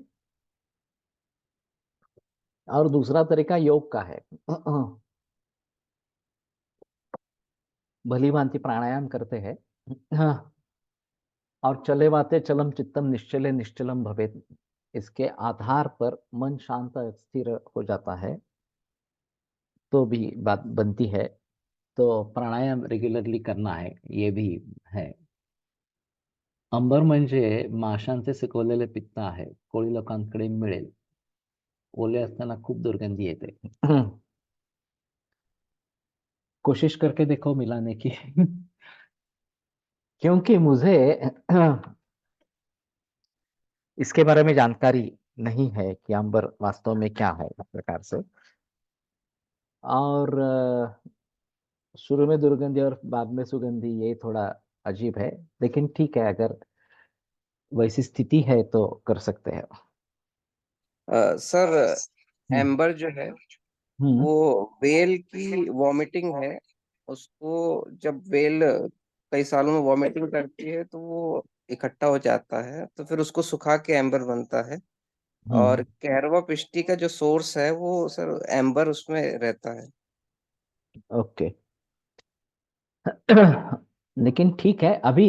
और दूसरा तरीका योग का है। भली भांति प्राणायाम करते हैं। हाँ, और चले वाते चलम चित्तम निश्चले निश्चलम भवेत, इसके आधार पर मन शांत स्थिर हो जाता है, तो भी बात बनती है। तो प्राणायाम रेग्युलरली करना है, ये भी है। अंबर म्हणजे माशांचे सुकवलेले पित्त आहे, कोळी लोकांकडे मिळेल, ओले असताना खूप दुर्गंधी येते। कोशिश करके देखो मिलाने की। क्योंकि मुझे इसके बारे में जानकारी नहीं है कि अंबर वास्तव में क्या है इस प्रकार से। और शुरू में दुर्गंधी और बाद में सुगंधी, ये थोड़ा अजीब है। लेकिन ठीक है, अगर वैसी स्थिति है तो कर सकते हैं। सर, हम्म। एम्बर जो है हम्म। वो वेल की वॉमिटिंग है। उसको जब वेल कई सालों में वॉमिटिंग करती है तो वो इकट्ठा हो जाता है, तो फिर उसको सुखा के एम्बर बनता है। और हम्म। कहरवा पिष्टी का जो सोर्स है वो सर एम्बर उसमें रहता है। ओके। लेकिन ठीक है, अभी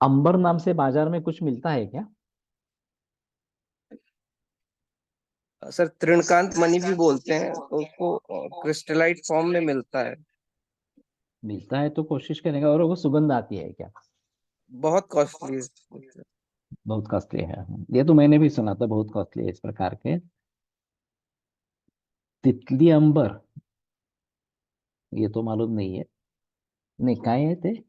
अंबर नाम से बाजार में कुछ मिलता है क्या? सर तृणकांत मणि भी बोलते हैं, तो उसको क्रिस्टलाइट फॉर्म में मिलता है। मिलता है तो कोशिश करेंगे। और वो सुगंध आती है क्या? बहुत कॉस्टली है। बहुत कॉस्टली है, ये तो मैंने भी सुना था, बहुत कॉस्टली है इस प्रकार के। तितली अंबर, ये तो मालूम नहीं है। नाही, काय आहे ते?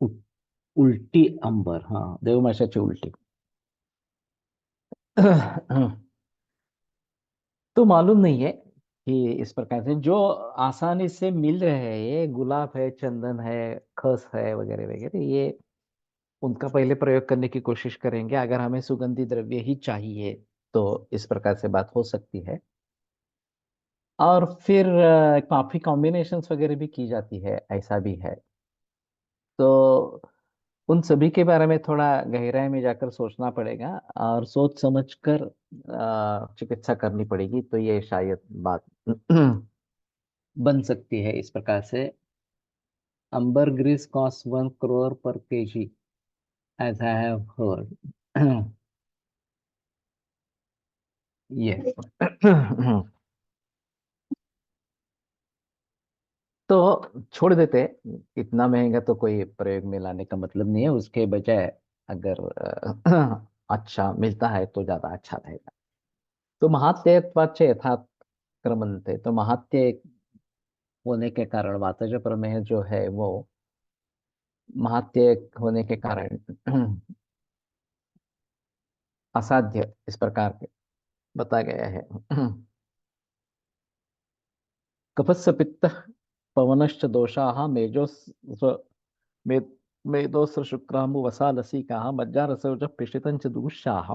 उ- उल्टी अंबर, हाँ, देवमाशाची उलटी। तो मालूम नहीं है कि इस प्रकार से जो आसानी से मिल रहे हैं, ये गुलाब है, चंदन है, खस है, वगैरह वगैरह, ये उनका पहले प्रयोग करने की कोशिश करेंगे अगर हमें सुगंधी द्रव्य ही चाहिए। तो इस प्रकार से बात हो सकती है। और फिर काफी कॉम्बिनेशंस वगैरह भी की जाती है, ऐसा भी है। तो उन सभी के बारे में थोड़ा गहराई में जाकर सोचना पड़ेगा और सोच समझकर चिकित्सा करनी पड़ेगी, तो ये शायद बात बन सकती है इस प्रकार से। ambergris costs 1 crore per kg, as I have heard. ये तो छोड़ देते हैं। इतना महंगा तो कोई प्रयोग में लाने का मतलब नहीं है, उसके बजाय अगर अच्छा मिलता है तो ज्यादा अच्छा रहेगा। तो महात्यत्वाचे यथात क्रमन्ते, तो महात्य होने के कारण वातज प्रमेय जो है वो महात्य होने के कारण असाध्य इस प्रकार के बताया गया है। कफस्य पित्त पवनश्च दोषाः मे मेदोस्र शुक्राम्बु वसालसिकाः मज्जारसौच पिष्टितं च दूष्याः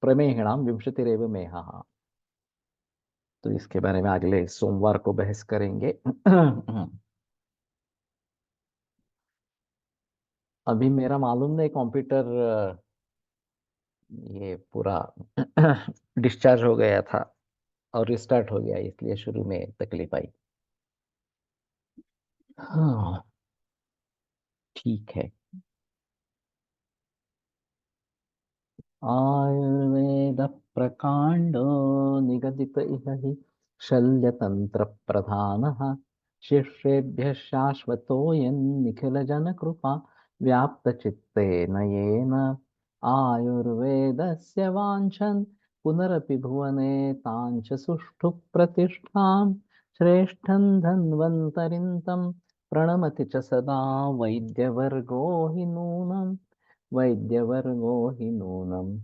प्रमेहिणां विंशतिरेव मेहाः। तो इसके बारे में अगले सोमवार को बहस करेंगे। अभी मेरा मालूम नहीं, कंप्यूटर ये पूरा डिस्चार्ज हो गया था और रिस्टार्ट हो गया, इसलिए शुरू में तकलीफ आई। हाँ, ठीक है। आयुर्वेद प्रकांडो निगदित इह हि शल्यतंत्र प्रधानः शिष्येभ्यः शाश्वतोऽयं निखिल जन कृपा व्याप्त चित्तेन येन आयुर्वेदस्य वाञ्छन् पुनरपि भुवने ताञ्च सुष्ठु प्रतिष्ठां श्रेष्ठं धन्वन्तरिं तं प्रणमति च सदा वैद्यवर्गो हि नूनम् वैद्यवर्गो हि नूनम्।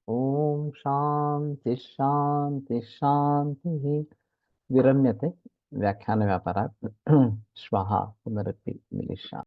ओम शांति शांति शांति। विरम्यते व्याख्यान व्यापारात्। श्वः पुनरपि मिलिष्यामः।